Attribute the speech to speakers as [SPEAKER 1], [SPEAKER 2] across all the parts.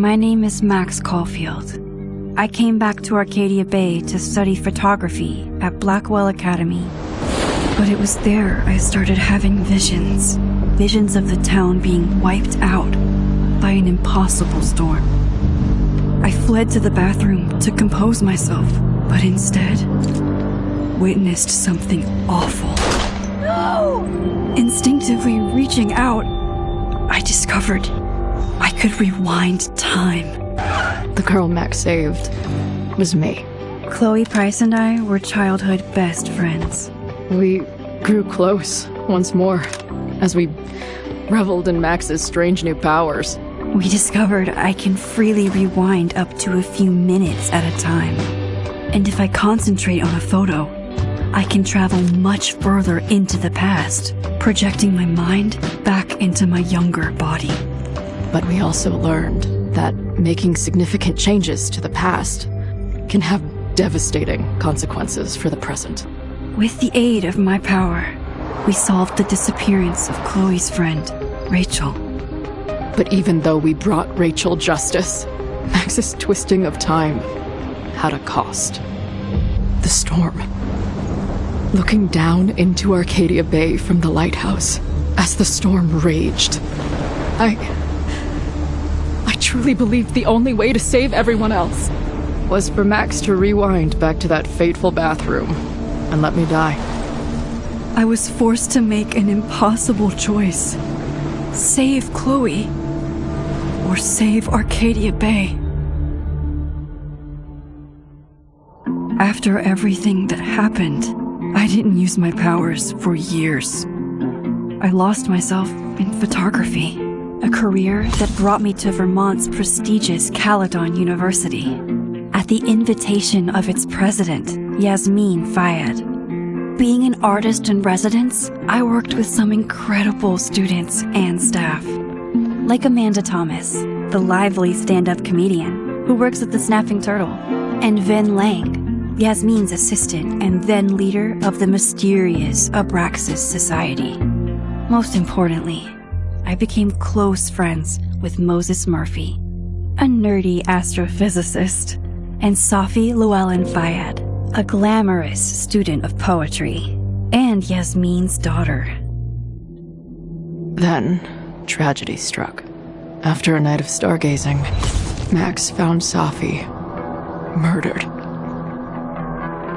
[SPEAKER 1] My name is Max Caulfield. I came back to Arcadia Bay to study photography at Blackwell Academy. But it was there I started having visions. Visions of the town being wiped out by an impossible storm. I fled to the bathroom to compose myself, but instead witnessed something awful. No! Instinctively reaching out, I discovered I could rewind time.
[SPEAKER 2] The girl Max saved was me.
[SPEAKER 1] Chloe Price and I were childhood best friends.
[SPEAKER 2] We grew close once more as we reveled in Max's strange new powers.
[SPEAKER 1] We discovered I can freely rewind up to a few minutes at a time. And if I concentrate on a photo, I can travel much further into the past, projecting my mind back into my younger body.
[SPEAKER 2] But we also learned that making significant changes to the past can have devastating consequences for the present.
[SPEAKER 1] With the aid of my power, we solved the disappearance of Chloe's friend, Rachel.
[SPEAKER 2] But even though we brought Rachel justice, Max's twisting of time had a cost. The storm. Looking down into Arcadia Bay from the lighthouse as the storm raged, I truly believed the only way to save everyone else was for Max to rewind back to that fateful bathroom and let me die.
[SPEAKER 1] I was forced to make an impossible choice. Save Chloe, or save Arcadia Bay. After everything that happened, I didn't use my powers for years. I lost myself in photography, a career that brought me to Vermont's prestigious Caledon University, at the invitation of its president, Yasmin Fayed. Being an artist in residence, I worked with some incredible students and staff, like Amanda Thomas, the lively stand-up comedian who works at the Snapping Turtle, and Vin Lang, Yasmin's assistant and then leader of the mysterious Abraxas Society. Most importantly, I became close friends with Moses Murphy, a nerdy astrophysicist, and Safi Llewellyn Fayed, a glamorous student of poetry, and Yasmin's daughter.
[SPEAKER 2] Then, tragedy struck. After a night of stargazing, Max found Safi murdered.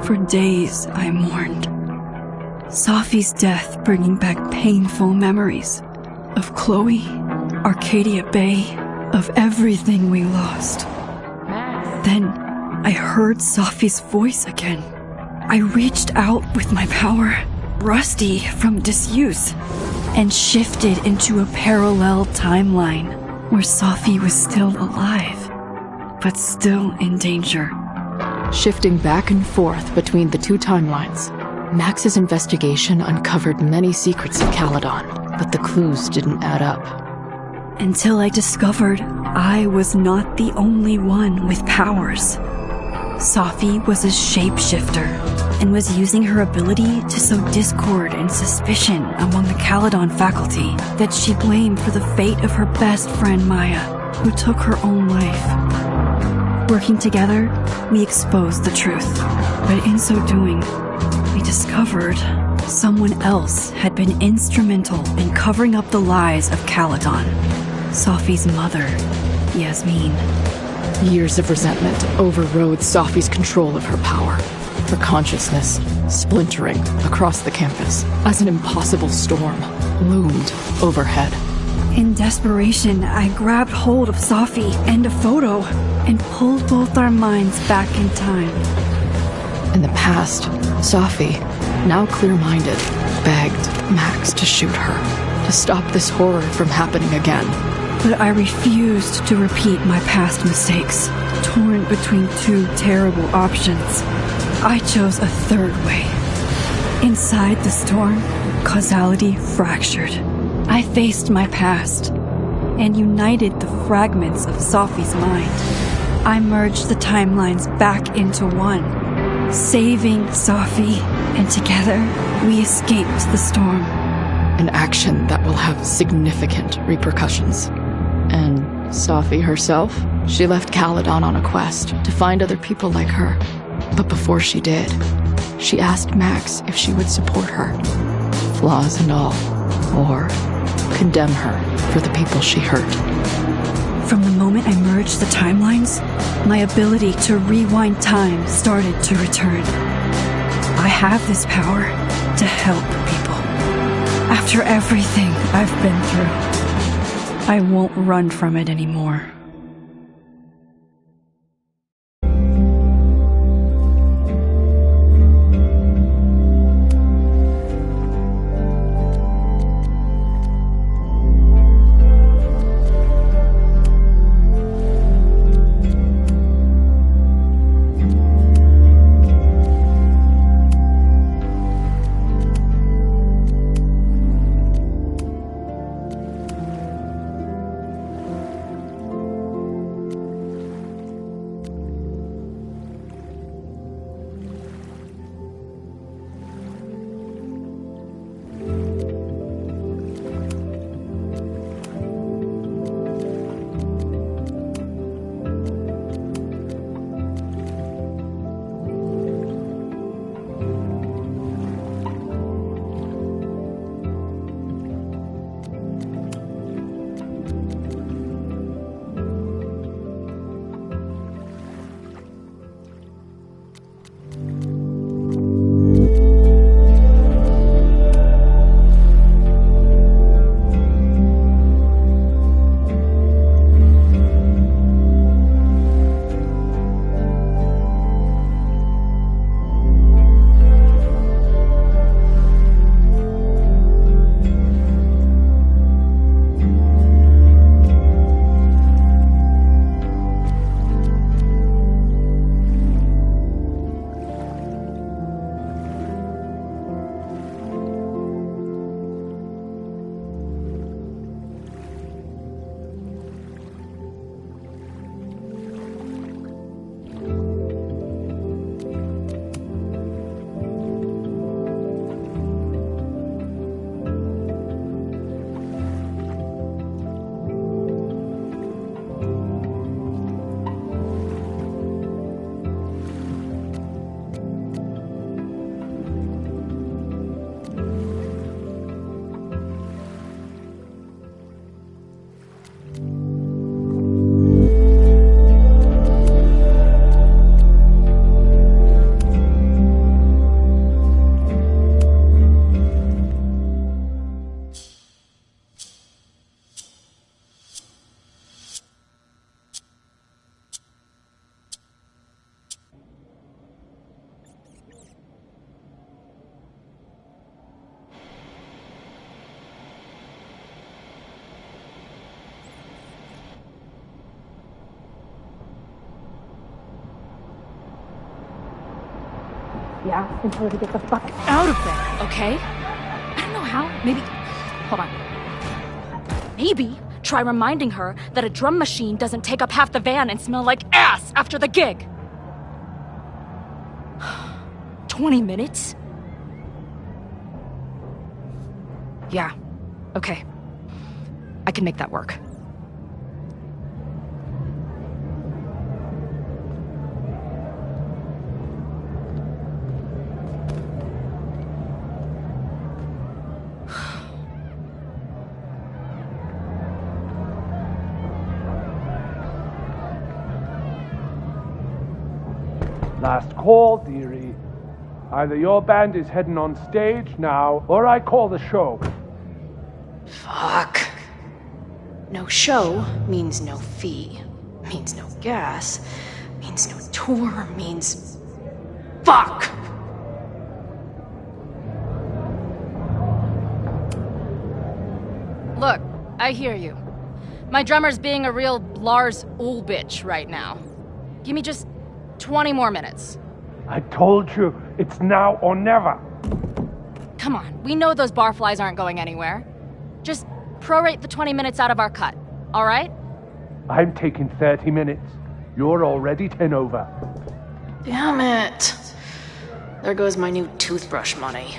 [SPEAKER 1] For days, I mourned. Safi's death bringing back painful memories of Chloe, Arcadia Bay, of everything we lost. Then, I heard Safi's voice again. I reached out with my power, rusty from disuse, and shifted into a parallel timeline where Safi was still alive, but still in danger.
[SPEAKER 2] Shifting back and forth between the two timelines, Max's investigation uncovered many secrets of Caledon, but the clues didn't add up.
[SPEAKER 1] Until I discovered I was not the only one with powers. Safi was a shapeshifter and was using her ability to sow discord and suspicion among the Caledon faculty that she blamed for the fate of her best friend Maya, who took her own life. Working together, we exposed the truth, but in so doing, we discovered someone else had been instrumental in covering up the lies of Caledon. Safi's mother, Yasmin.
[SPEAKER 2] Years of resentment overrode Safi's control of her power, her consciousness splintering across the campus as an impossible storm loomed overhead.
[SPEAKER 1] In desperation, I grabbed hold of Safi and a photo and pulled both our minds back in time.
[SPEAKER 2] In the past, Safi, now clear-minded, begged Max to shoot her, to stop this horror from happening again.
[SPEAKER 1] But I refused to repeat my past mistakes, torn between two terrible options. I chose a third way. Inside the storm, causality fractured. I faced my past and united the fragments of Safi's mind. I merged the timelines back into one, saving Safi, and together we escaped the storm.
[SPEAKER 2] An action that will have significant repercussions, and Safi herself, she left Caledon on a quest to find other people like her. But before she did, she asked Max if she would support her, flaws and all, or condemn her for the people she hurt.
[SPEAKER 1] From the moment I merged the timelines, my ability to rewind time started to return. I have this power to help people. After everything I've been through, I won't run from it anymore.
[SPEAKER 3] Yeah, and tell her to get the fuck out of there, okay? I don't know how. Maybe... Hold on. Maybe try reminding her that a drum machine doesn't take up half the van and smell like ass after the gig. 20 minutes? Yeah. Okay. I can make that work.
[SPEAKER 4] Last call, dearie. Either your band is heading on stage now, or I call the show.
[SPEAKER 3] Fuck. No show means no fee. Means no gas. Means no tour. Means... Fuck! Look, I hear you. My drummer's being a real Lars Ulrich right now. Give me just 20 more minutes.
[SPEAKER 4] I told you, it's now or never.
[SPEAKER 3] Come on, we know those barflies aren't going anywhere. Just prorate the 20 minutes out of our cut, all right?
[SPEAKER 4] I'm taking 30 minutes. You're already 10 over.
[SPEAKER 3] Damn it. There goes my new toothbrush money.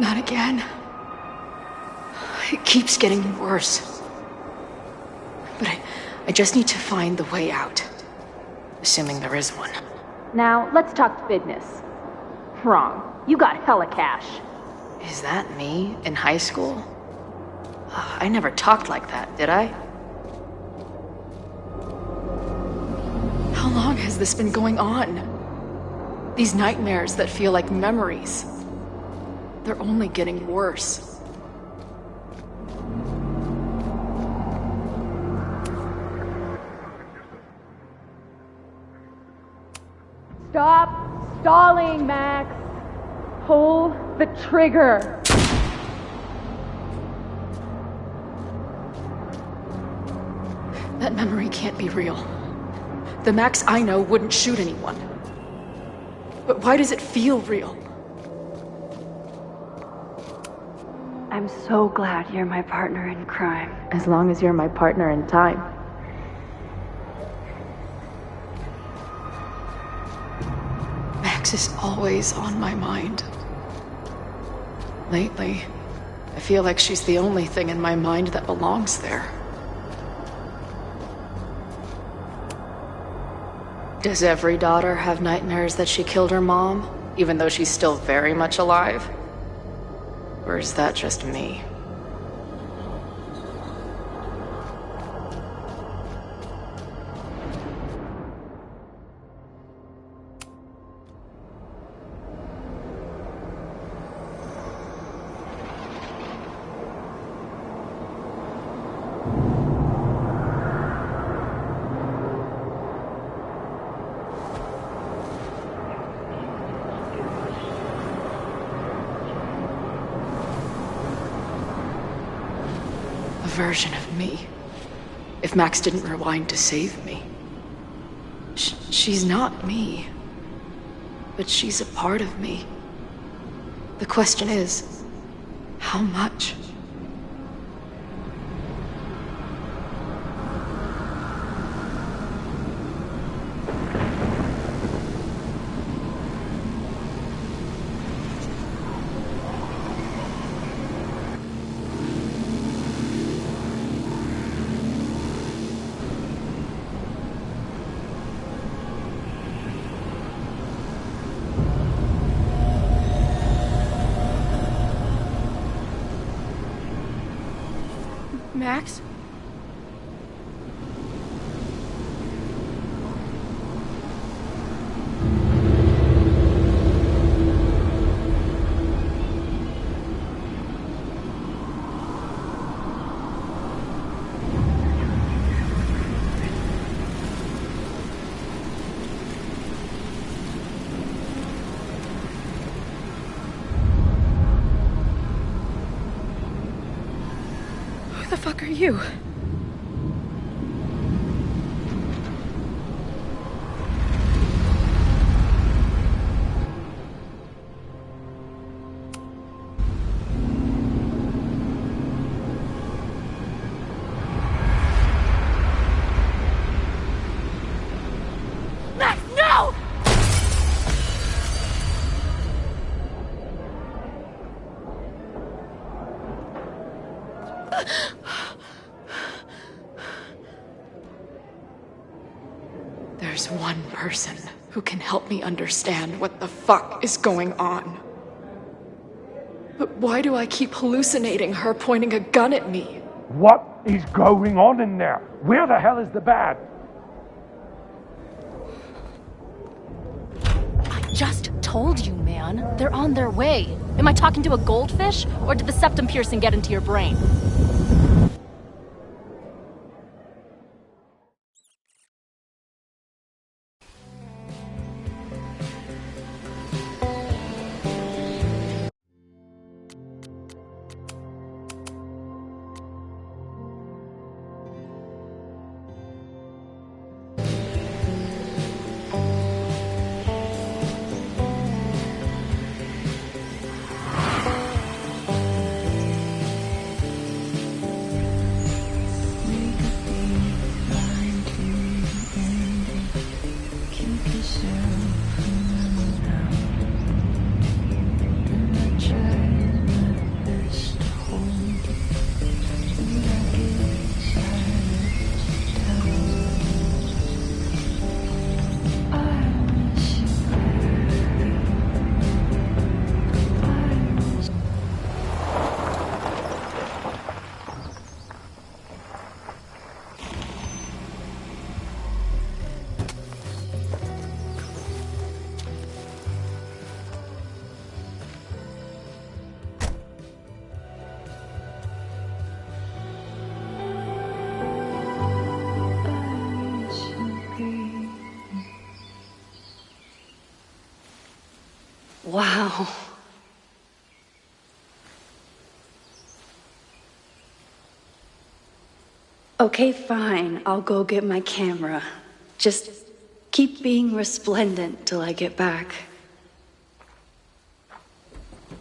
[SPEAKER 2] Not again. It keeps getting worse. But I just need to find the way out. Assuming there is one.
[SPEAKER 3] Now, let's talk business. Wrong. You got hella cash.
[SPEAKER 2] Is that me in high school? I never talked like that, did I? How long has this been going on? These nightmares that feel like memories. They're only getting worse.
[SPEAKER 3] Stop stalling, Max. Pull the trigger.
[SPEAKER 2] That memory can't be real. The Max I know wouldn't shoot anyone. But why does it feel real?
[SPEAKER 1] I'm so glad you're my partner in crime.
[SPEAKER 2] As long as you're my partner in time. Max is always on my mind. Lately, I feel like she's the only thing in my mind that belongs there. Does every daughter have nightmares that she killed her mom, even though she's still very much alive? Or is that just me? Version of me. If Max didn't rewind to save me. She's not me. But she's a part of me. The question is, how much? Max? Who the fuck are you?
[SPEAKER 3] Max, no!
[SPEAKER 2] There's one person who can help me understand what the fuck is going on. But why do I keep hallucinating her pointing a gun at me?
[SPEAKER 4] What is going on in there? Where the hell is the bad?
[SPEAKER 3] I just told you, man. They're on their way. Am I talking to a goldfish, or did the septum piercing get into your brain?
[SPEAKER 1] Wow. Okay, fine. I'll go get my camera. Just keep being resplendent till I get back.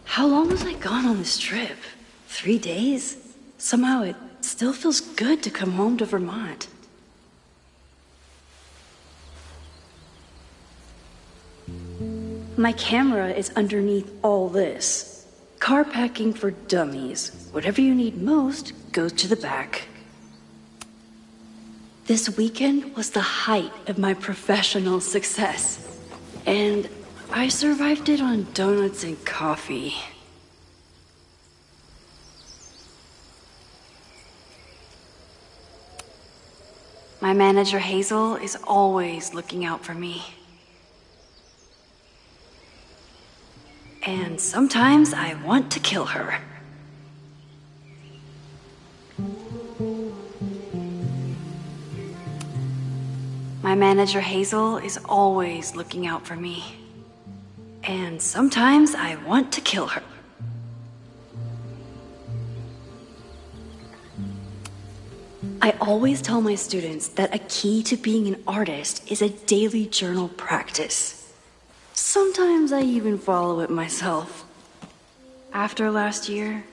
[SPEAKER 1] How long was I gone on this trip? 3 days? Somehow it still feels good to come home to Vermont. My camera is underneath all this. Car packing for dummies. Whatever you need most goes to the back. This weekend was the height of my professional success. And I survived it on donuts and coffee. My manager Hazel is always looking out for me. And sometimes I want to kill her. My manager Hazel is always looking out for me. And sometimes I want to kill her. I always tell my students that a key to being an artist is a daily journal practice. Sometimes I even follow it myself. After last year,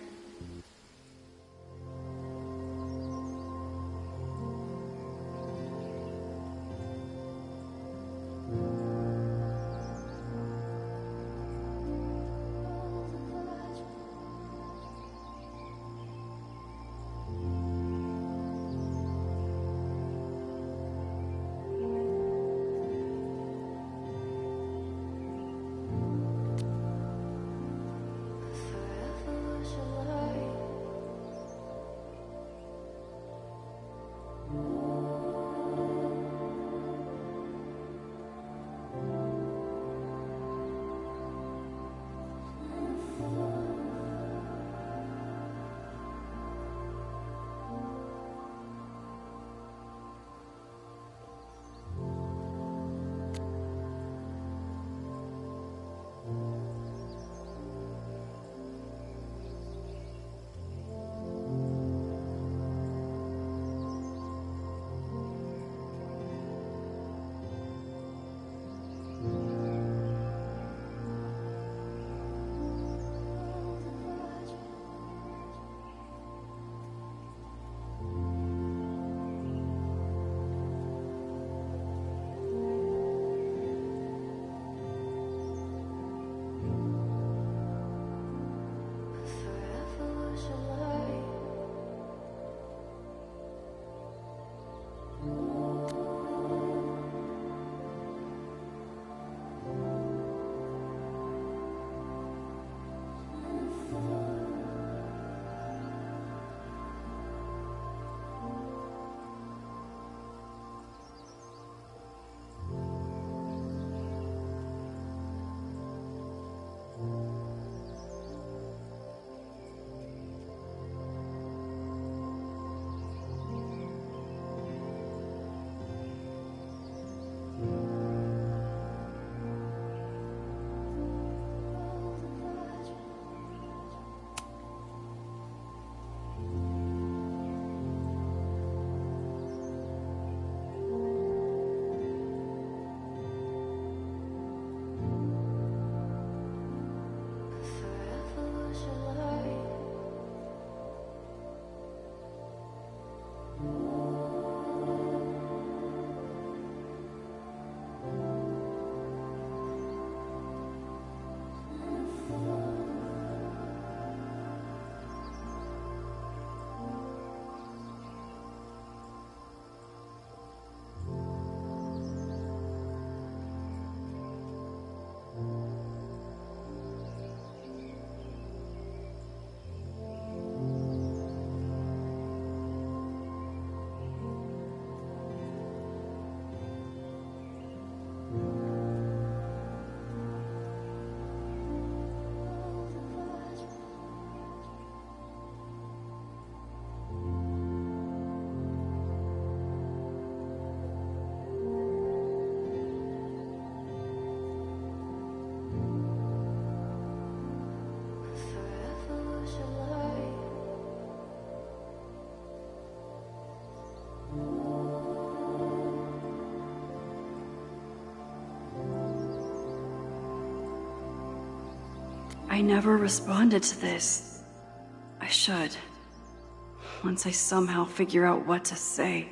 [SPEAKER 5] Forever was your
[SPEAKER 1] I never responded to this. I should. Once I somehow figure out what to say.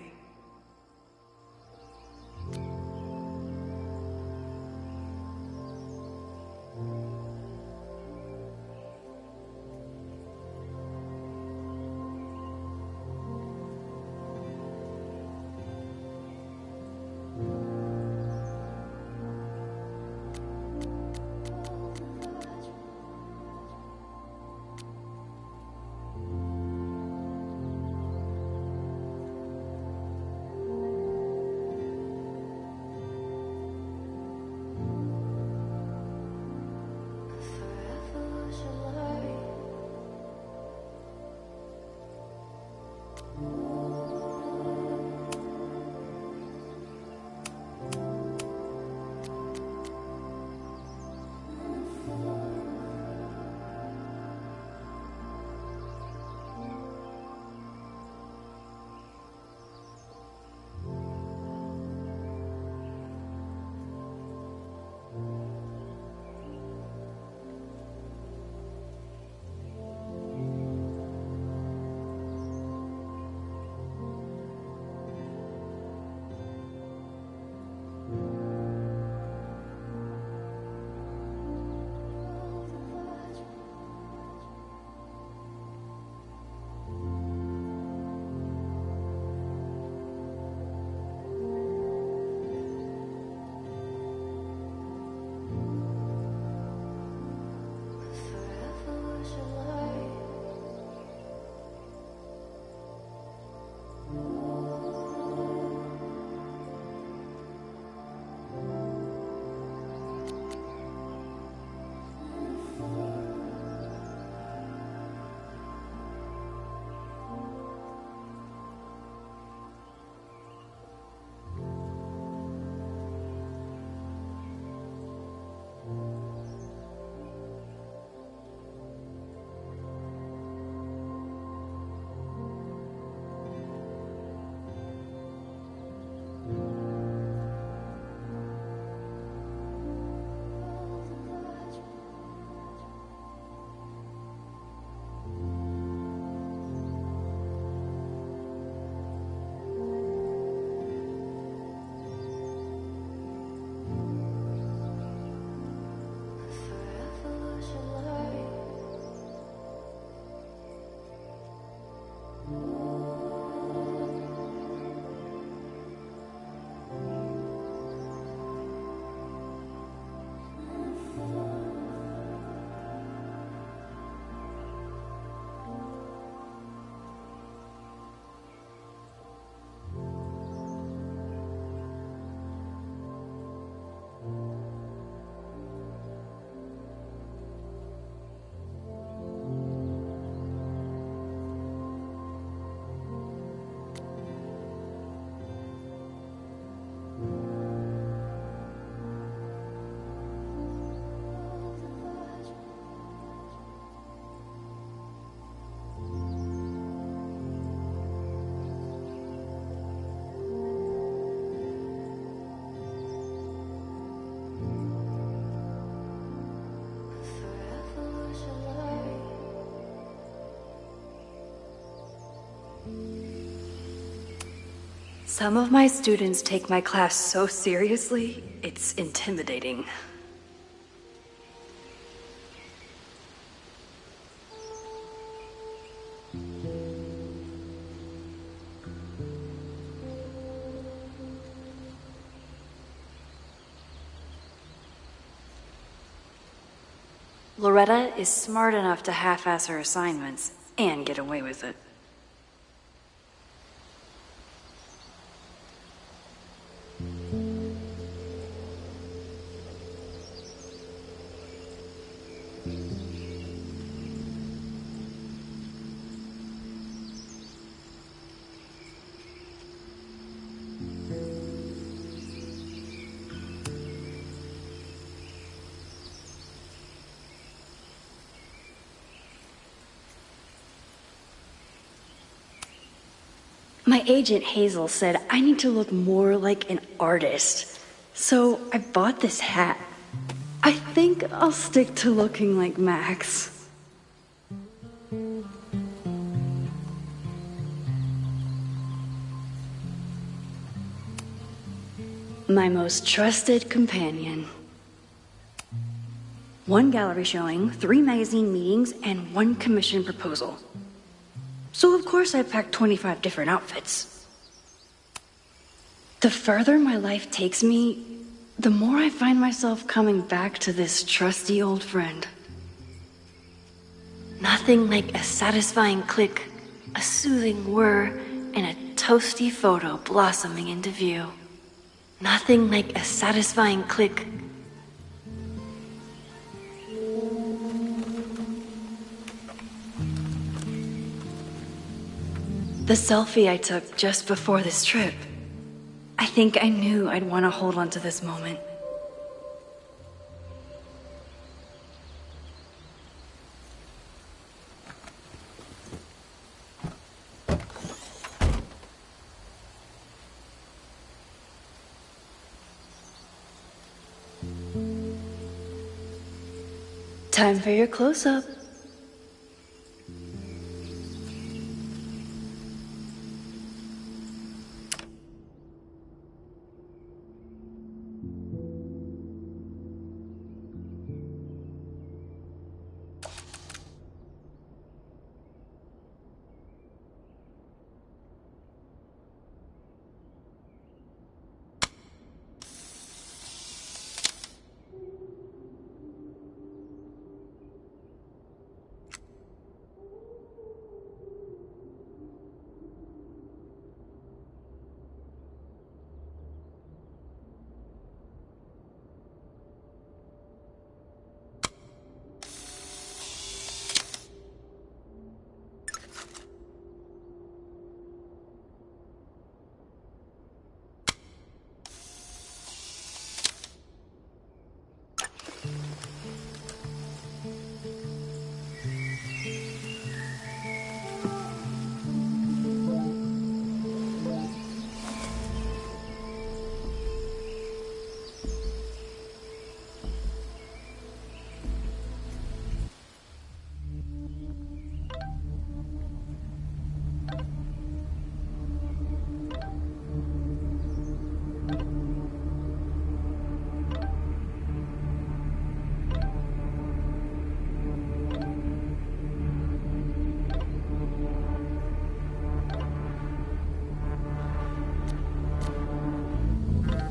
[SPEAKER 1] Some of my students take my class so seriously, it's intimidating. Loretta is smart enough to half-ass her assignments and get away with it. My agent Hazel said I need to look more like an artist, so I bought this hat. I think I'll stick to looking like Max. My most trusted companion. 1 gallery showing, 3 magazine meetings, and 1 commission proposal. So of course I packed 25 different outfits. The further my life takes me, the more I find myself coming back to this trusty old friend. Nothing like a satisfying click, a soothing whir, and a toasty photo blossoming into view. Nothing like a satisfying click. The selfie I took just before this trip. I think I knew I'd want to hold on to this moment. Time for your close-up.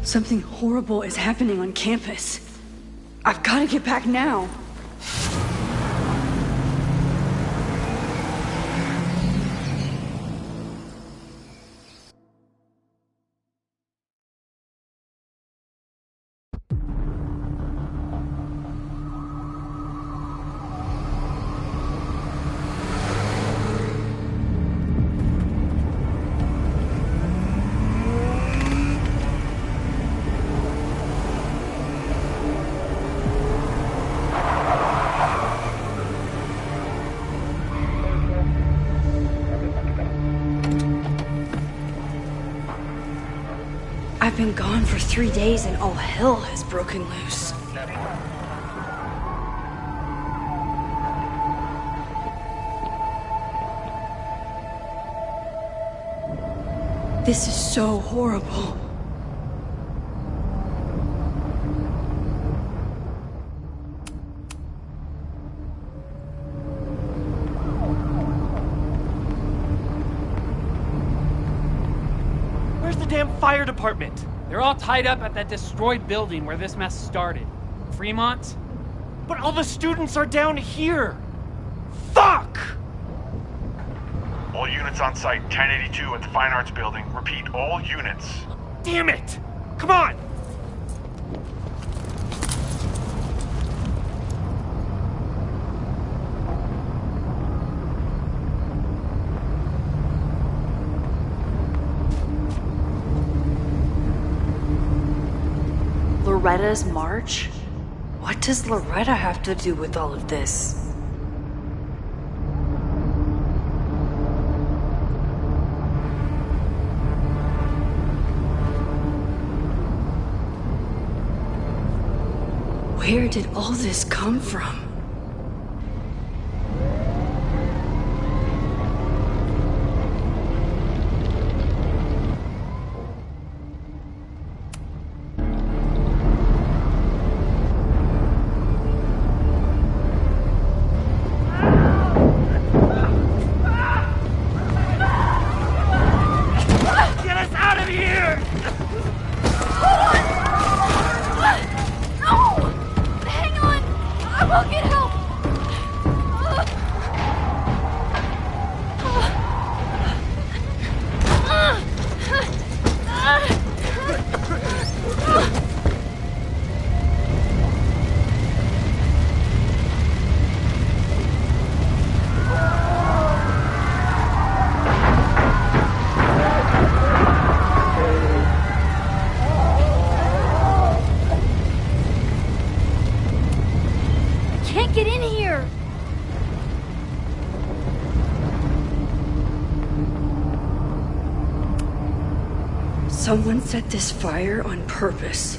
[SPEAKER 1] Something horrible is happening on campus. I've got to get back now. I've been gone for 3 days and all hell has broken loose. This is so horrible.
[SPEAKER 5] Where's the damn fire department? They're all tied up at that destroyed building where this mess started. Fremont? But all the students are down here! Fuck!
[SPEAKER 6] All units on site, 1082 at the Fine Arts Building. Repeat, all units.
[SPEAKER 5] Damn it! Come on!
[SPEAKER 1] Loretta's march? What does Loretta have to do with all of this? Where did all this come from?
[SPEAKER 5] Get us out of here!
[SPEAKER 3] No! Hang on! I will get help! Can't get in here!
[SPEAKER 1] Someone set this fire on purpose.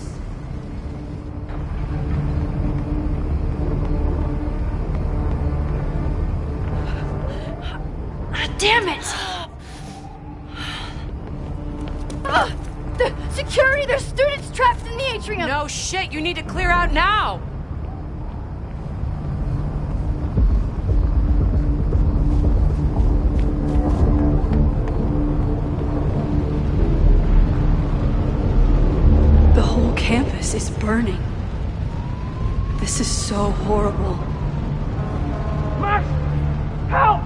[SPEAKER 3] Damn it! The security! There's students trapped in the atrium!
[SPEAKER 2] No shit, you need to clear out now!
[SPEAKER 1] The whole campus is burning. This is so horrible.
[SPEAKER 4] Max! Help!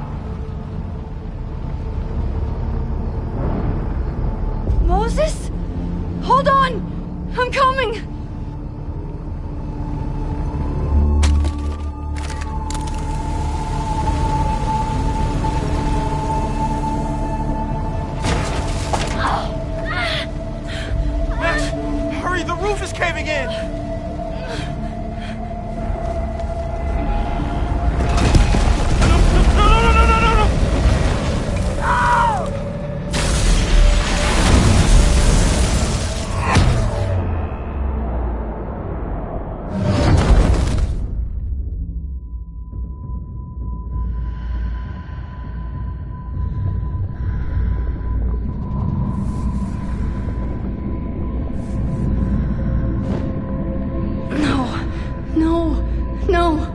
[SPEAKER 3] Moses? Hold on! I'm coming!
[SPEAKER 5] Max, hurry, the roof is caving in! No!
[SPEAKER 1] No.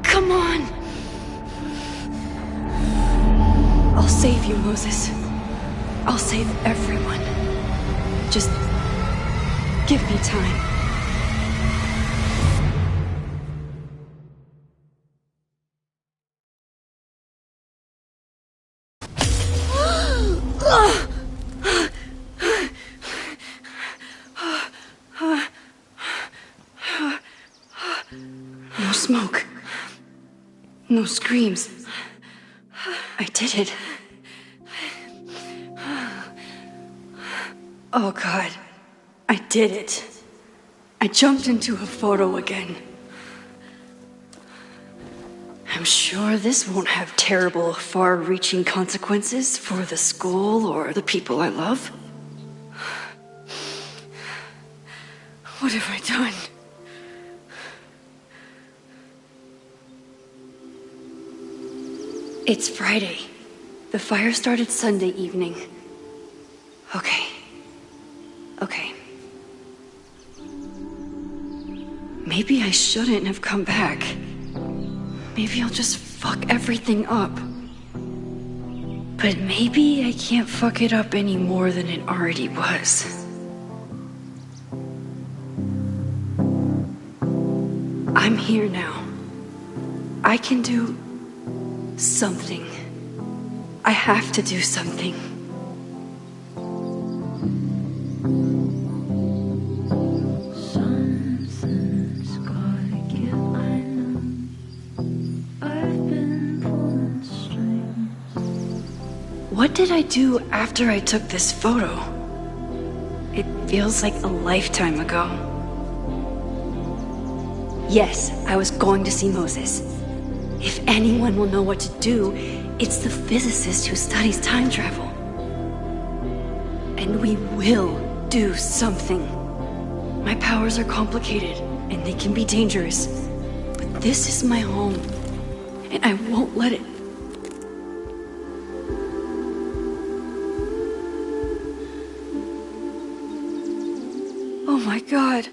[SPEAKER 1] Come on. I'll save you, Moses. I'll save everyone. Just give me time. No smoke. No screams. I did it. Oh God. I did it. I jumped into a photo again. I'm sure this won't have terrible, far-reaching consequences for the school or the people I love. What have I done? It's Friday. The fire started Sunday evening. Okay. Maybe I shouldn't have come back. Maybe I'll just fuck everything up. But maybe I can't fuck it up any more than it already was. I'm here now. I can do something. I have to do something. Something's gotta give, I know. I've been pulling strings. What did I do after I took this photo? It feels like a lifetime ago. Yes, I was going to see Moses. If anyone will know what to do, it's the physicist who studies time travel. And we will do something. My powers are complicated, and they can be dangerous. But this is my home, and I won't let it. Oh my God.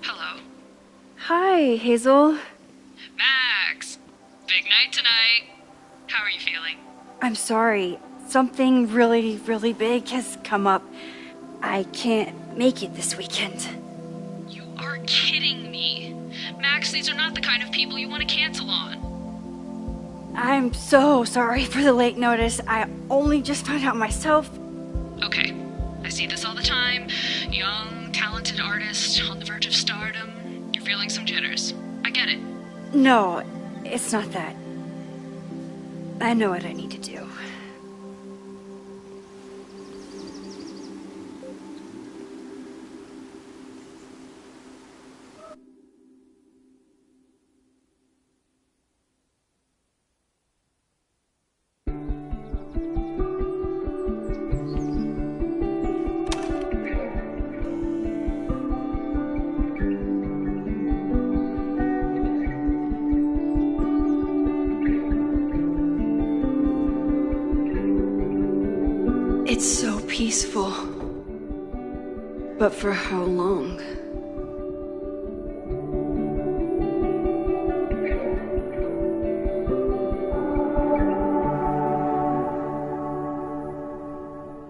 [SPEAKER 2] Hello.
[SPEAKER 1] Hi, Hazel.
[SPEAKER 2] Max! Big night tonight. How are you feeling?
[SPEAKER 1] I'm sorry. Something really, really big has come up. I can't make it this weekend.
[SPEAKER 2] You are kidding me. Max, these are not the kind of people you want to cancel on.
[SPEAKER 1] I'm so sorry for the late notice. I only just found out myself.
[SPEAKER 2] Okay, I see this all the time. Young, talented artist on the verge of stardom. You're feeling some jitters. I get it.
[SPEAKER 1] No, it's not that. I know what I need to do. It's so peaceful. But for how long?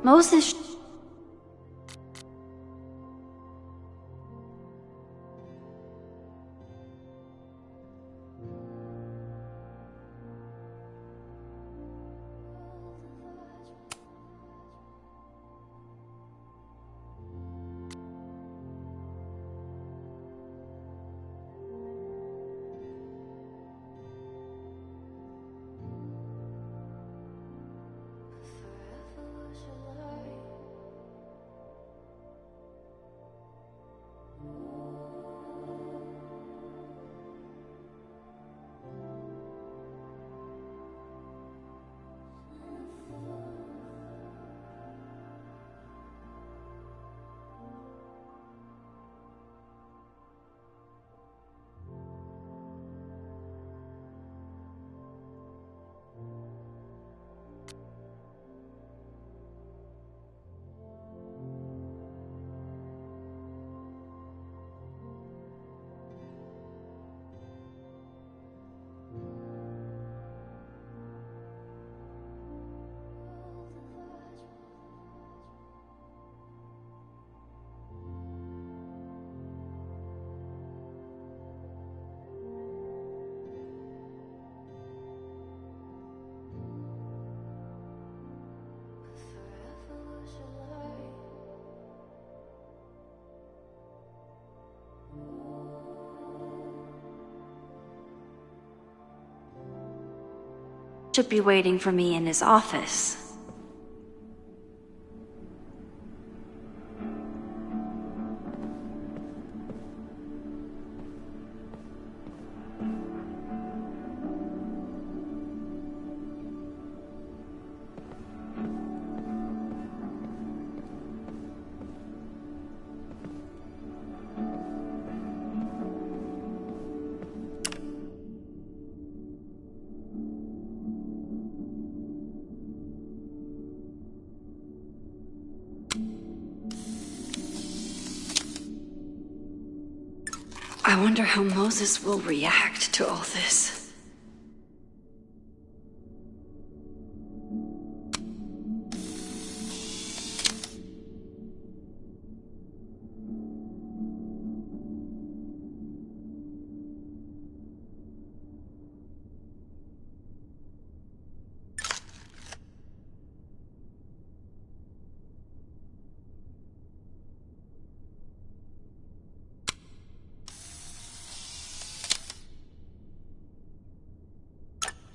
[SPEAKER 1] Moses. Should be waiting for me in his office. I wonder how Moses will react to all this.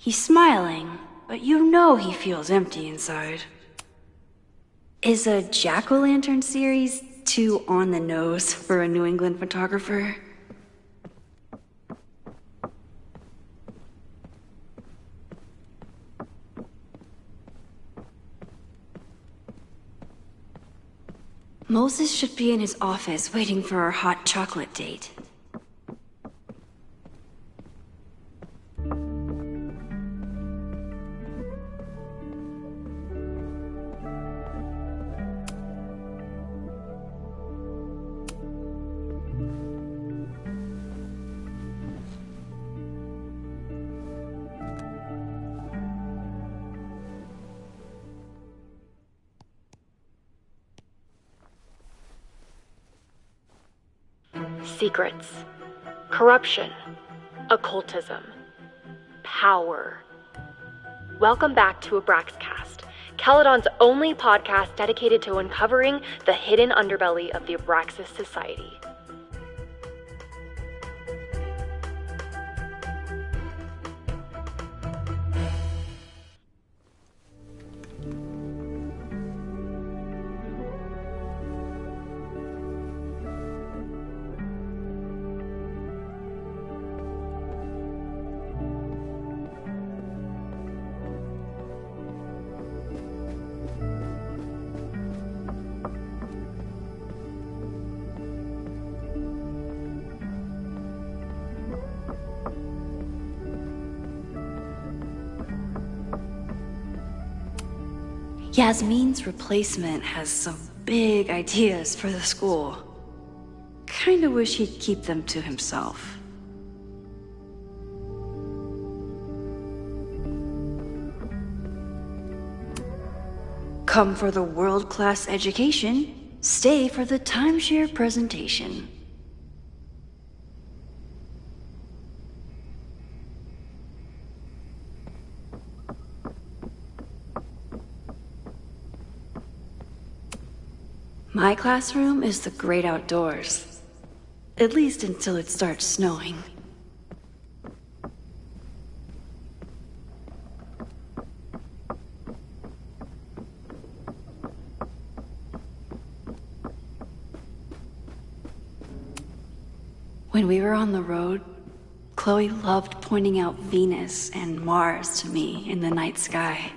[SPEAKER 7] He's smiling, but you know he feels empty inside. Is a Jack-o'-lantern series too on the nose for a New England photographer? Moses should be in his office waiting for our hot chocolate date.
[SPEAKER 8] Secrets, corruption, occultism, power. Welcome back to Abraxcast, Caledon's only podcast dedicated to uncovering the hidden underbelly of the Abraxas Society.
[SPEAKER 7] Yasmin's replacement has some big ideas for the school. Kinda wish he'd keep them to himself. Come for the world-class education, stay for the timeshare presentation. My classroom is the great outdoors. At least until it starts snowing. When we were on the road, Chloe loved pointing out Venus and Mars to me in the night sky.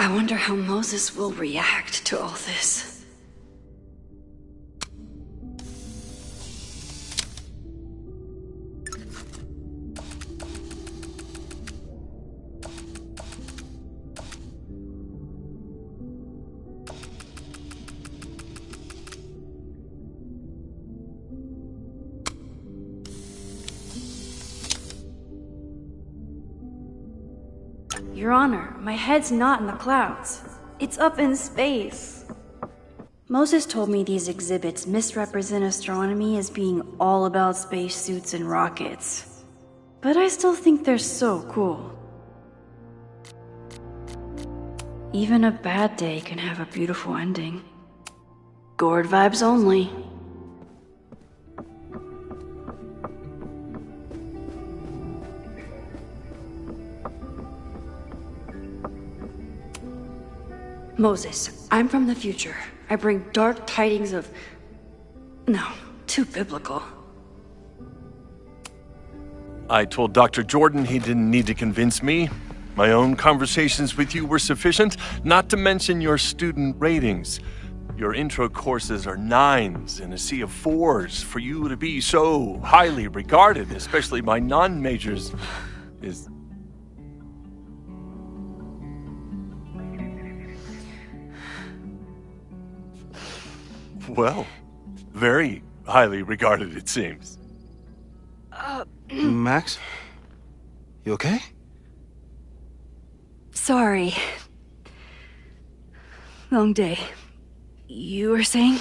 [SPEAKER 7] I wonder how Moses will react to all this. Your Honor, my head's not in the clouds. It's up in space. Moses told me these exhibits misrepresent astronomy as being all about spacesuits and rockets. But I still think they're so cool. Even a bad day can have a beautiful ending. Gourd vibes only. Moses, I'm from the future. I bring dark tidings of... No, too biblical.
[SPEAKER 9] I told Dr. Jordan he didn't need to convince me. My own conversations with you were sufficient, not to mention your student ratings. Your intro courses are 9s in a sea of 4s. For you to be so highly regarded, especially by non-majors, is... Well, very highly regarded, it seems.
[SPEAKER 10] Max? You okay?
[SPEAKER 7] Sorry. Long day. You were saying?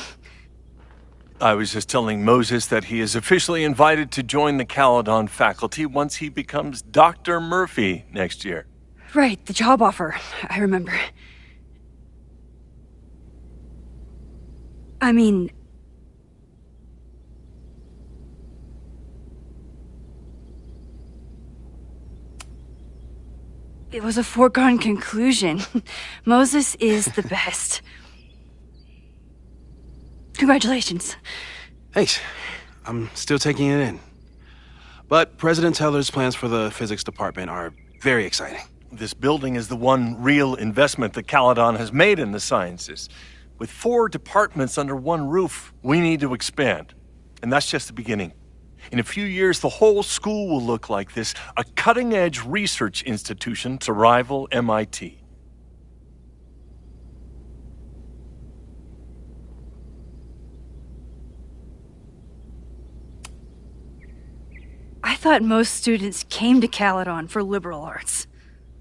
[SPEAKER 9] I was just telling Moses that he is officially invited to join the Caledon faculty once he becomes Dr. Murphy next year.
[SPEAKER 1] Right, the job offer. I remember. I mean... It was a foregone conclusion. Moses is the best. Congratulations.
[SPEAKER 10] Thanks. I'm still taking it in. But President Teller's plans for the physics department are very exciting.
[SPEAKER 9] This building is the one real investment that Caledon has made in the sciences. With 4 departments under one roof, we need to expand. And that's just the beginning. In a few years, the whole school will look like this, a cutting-edge research institution to rival MIT.
[SPEAKER 1] I thought most students came to Caledon for liberal arts.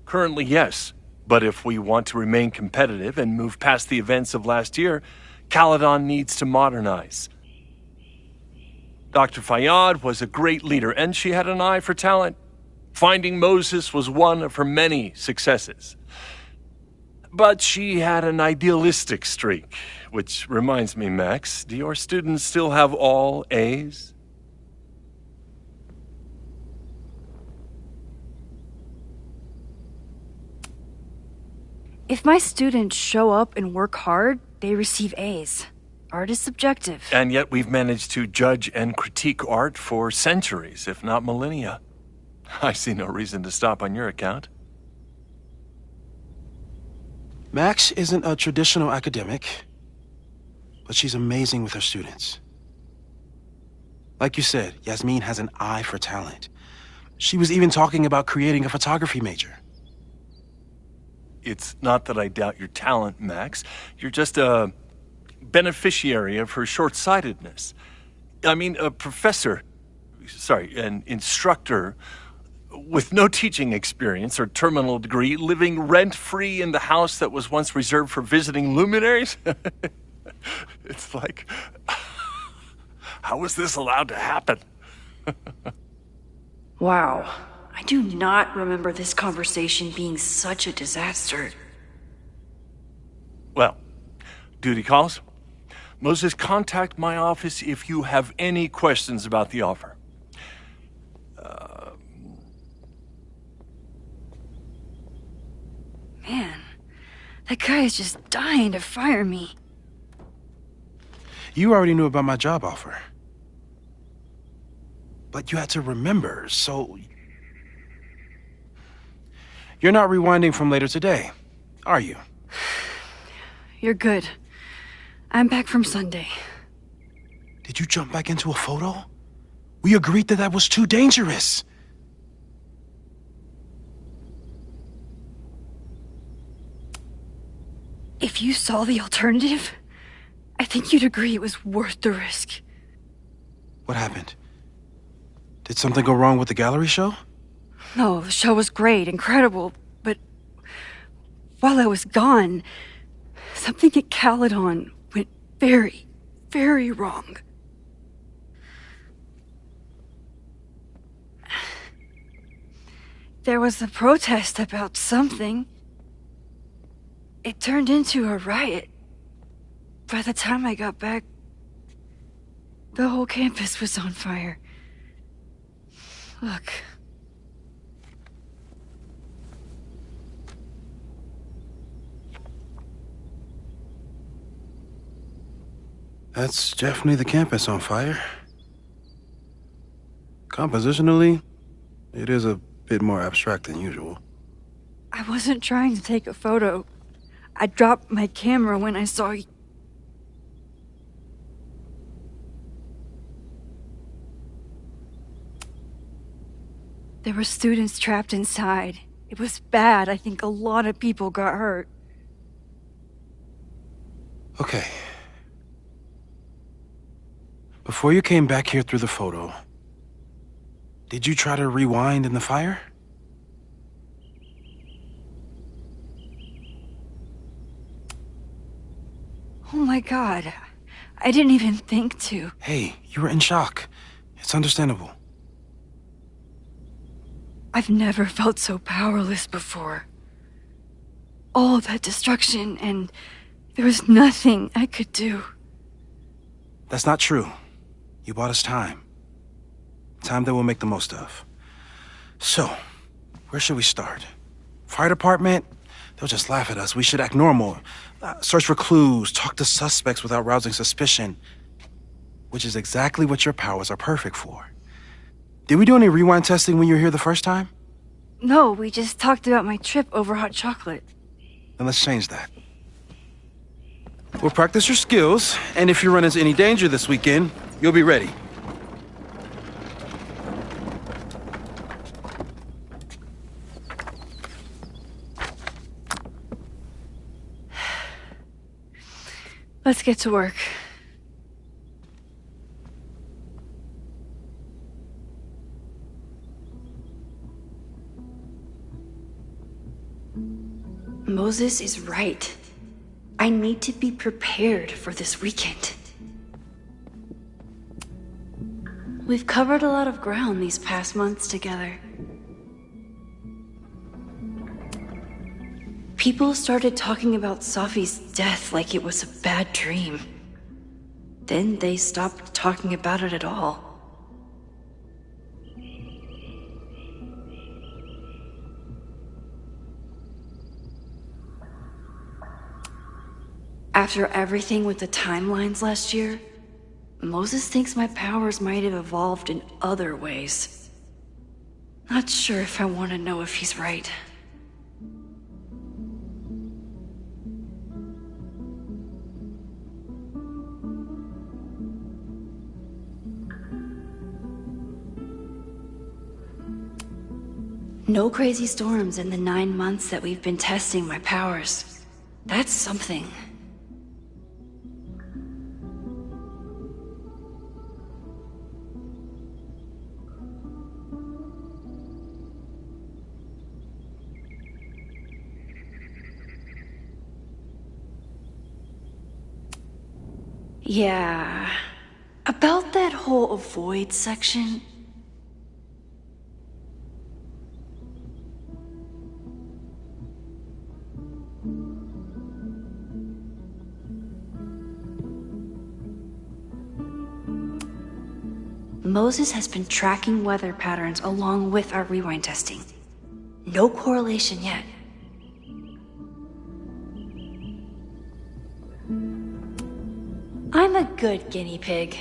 [SPEAKER 9] Currently, yes. But if we want to remain competitive and move past the events of last year, Caledon needs to modernize. Dr. Fayyad was a great leader, and she had an eye for talent. Finding Moses was one of her many successes. But she had an idealistic streak, which reminds me, Max, do your students still have all A's?
[SPEAKER 1] If my students show up and work hard, they receive A's. Art is subjective.
[SPEAKER 9] And yet we've managed to judge and critique art for centuries, if not millennia. I see no reason to stop on your account.
[SPEAKER 10] Max isn't a traditional academic, but she's amazing with her students. Like you said, Yasmin has an eye for talent. She was even talking about creating a photography major.
[SPEAKER 9] It's not that I doubt your talent, Max. You're just a beneficiary of her short-sightedness. I mean, an instructor with no teaching experience or terminal degree, living rent-free in the house that was once reserved for visiting luminaries? It's like, how was this allowed to happen?
[SPEAKER 7] Wow. I do not remember this conversation being such a disaster.
[SPEAKER 9] Well, duty calls. Moses, contact my office if you have any questions about the offer.
[SPEAKER 1] Man, that guy is just dying to fire me.
[SPEAKER 10] You already knew about my job offer. But you had to remember, so... You're not rewinding from later today, are you?
[SPEAKER 1] You're good. I'm back from Sunday.
[SPEAKER 10] Did you jump back into a photo? We agreed that was too dangerous.
[SPEAKER 1] If you saw the alternative, I think you'd agree it was worth the risk.
[SPEAKER 10] What happened? Did something go wrong with the gallery show?
[SPEAKER 1] No, the show was great, incredible, but while I was gone, something at Caledon went very, very wrong. There was a protest about something. It turned into a riot. By the time I got back, the whole campus was on fire. Look.
[SPEAKER 10] That's definitely the campus on fire. Compositionally, it is a bit more abstract than usual.
[SPEAKER 1] I wasn't trying to take a photo. I dropped my camera when I saw you. There were students trapped inside. It was bad. I think a lot of people got hurt.
[SPEAKER 10] Okay. Before you came back here through the photo, did you try to rewind in the fire?
[SPEAKER 1] Oh my God. I didn't even think to.
[SPEAKER 10] Hey, you were in shock. It's understandable.
[SPEAKER 1] I've never felt so powerless before. All that destruction, and there was nothing I could do.
[SPEAKER 10] That's not true. You bought us time. Time that we'll make the most of. So, where should we start? Fire department? They'll just laugh at us. We should act normal. Search for clues, talk to suspects without rousing suspicion. Which is exactly what your powers are perfect for. Did we do any rewind testing when you were here the first time?
[SPEAKER 1] No, we just talked about my trip over hot chocolate.
[SPEAKER 10] Then let's change that. We'll practice your skills, and if you run into any danger this weekend, you'll be ready.
[SPEAKER 1] Let's get to work.
[SPEAKER 7] Moses is right. I need to be prepared for this weekend. We've covered a lot of ground these past months together. People started talking about Safi's death like it was a bad dream. Then they stopped talking about it at all. After everything with the timelines last year, Moses thinks my powers might have evolved in other ways. Not sure if I want to know if he's right. No crazy storms in the 9 months that we've been testing my powers. That's something. Yeah, about that whole avoid section. Moses has been tracking weather patterns along with our rewind testing. No correlation yet. I'm a good guinea pig.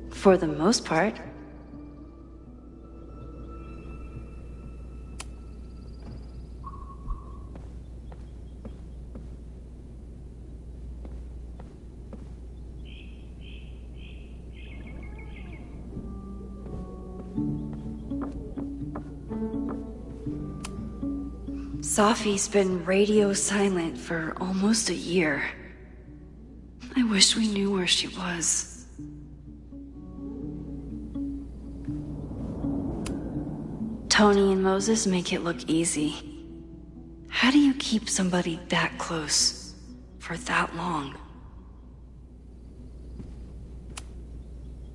[SPEAKER 7] For the most part. Safi's been radio silent for almost a year. I wish we knew where she was. Tony and Moses make it look easy. How do you keep somebody that close for that long?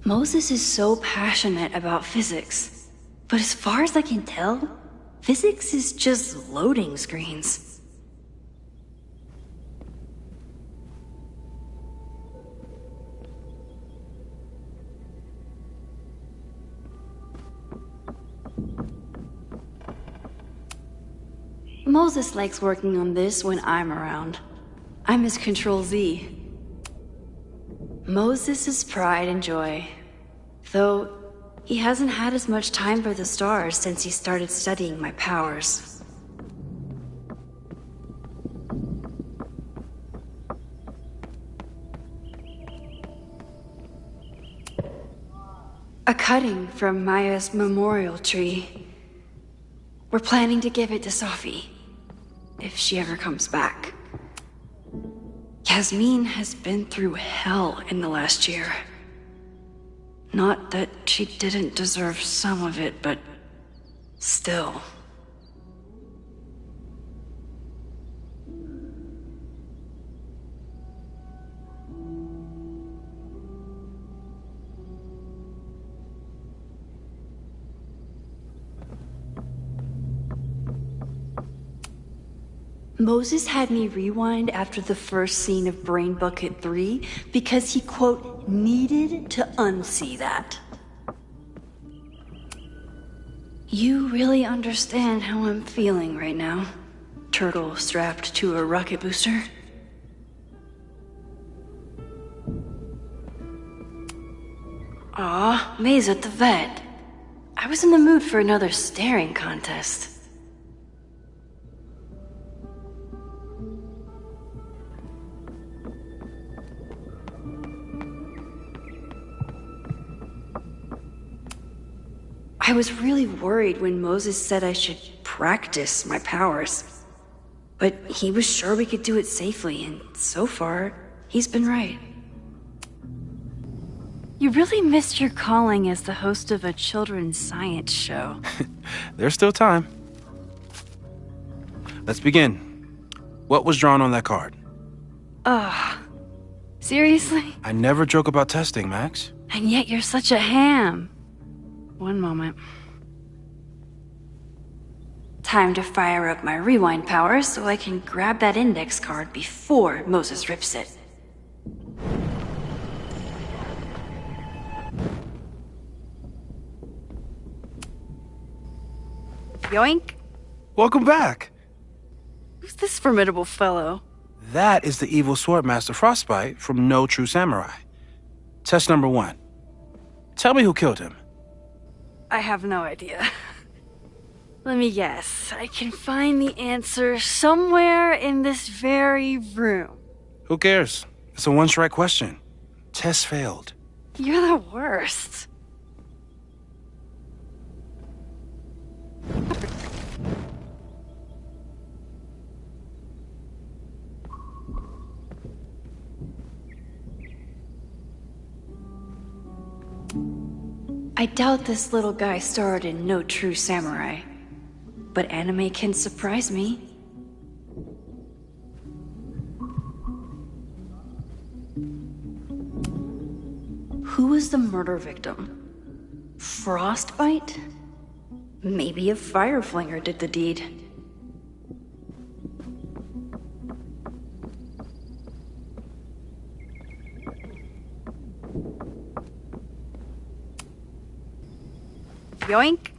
[SPEAKER 7] Moses is so passionate about physics, but as far as I can tell, physics is just loading screens. Moses likes working on this when I'm around. I'm his Control-Z. Moses' pride and joy. Though he hasn't had as much time for the stars since he started studying my powers. A cutting from Maya's memorial tree. We're planning to give it to Safi, if she ever comes back. Yasmin has been through hell in the last year. Not that she didn't deserve some of it, but still. Moses had me rewind after the first scene of Brain Bucket 3 because he, quote, needed to unsee that. You really understand how I'm feeling right now, turtle strapped to a rocket booster? Aw, May's at the vet. I was in the mood for another staring contest. I was really worried when Moses said I should practice my powers. But he was sure we could do it safely, and so far, he's been right. You really missed your calling as the host of a children's science show.
[SPEAKER 10] There's still time. Let's begin. What was drawn on that card?
[SPEAKER 7] Seriously?
[SPEAKER 10] I never joke about testing, Max.
[SPEAKER 7] And yet you're such a ham. One moment. Time to fire up my rewind powers so I can grab that index card before Moses rips it. Yoink!
[SPEAKER 10] Welcome back.
[SPEAKER 7] Who's this formidable fellow?
[SPEAKER 10] That is the evil Swordmaster Frostbite from No True Samurai. Test number 1. Tell me who killed him.
[SPEAKER 7] I have no idea. Let me guess. I can find the answer somewhere in this very room.
[SPEAKER 10] Who cares? It's a one-strike question. Test failed.
[SPEAKER 7] You're the worst. I doubt this little guy starred in No True Samurai, but anime can surprise me. Who was the murder victim? Frostbite? Maybe a fire flinger did the deed. Yoink!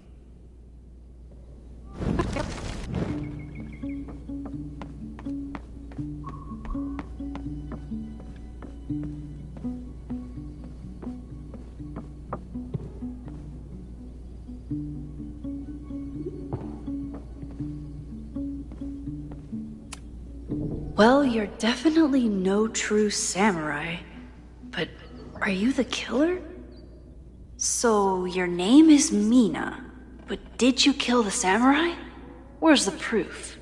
[SPEAKER 7] Well, you're definitely no true samurai. But are you the killer? So, your name is Mina, but did you kill the samurai? Where's the proof?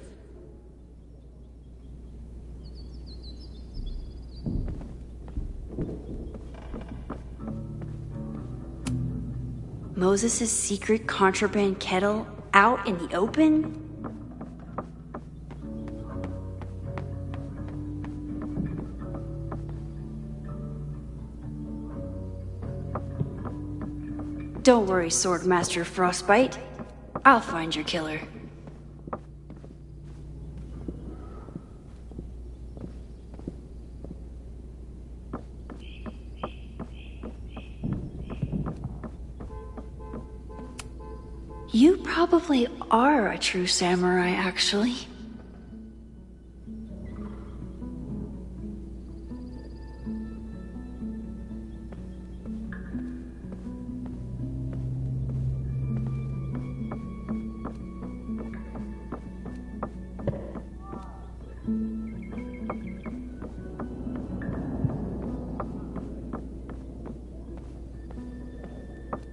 [SPEAKER 7] Moses' secret contraband kettle out in the open? Don't worry, Swordmaster Frostbite. I'll find your killer. You probably are a true samurai, actually.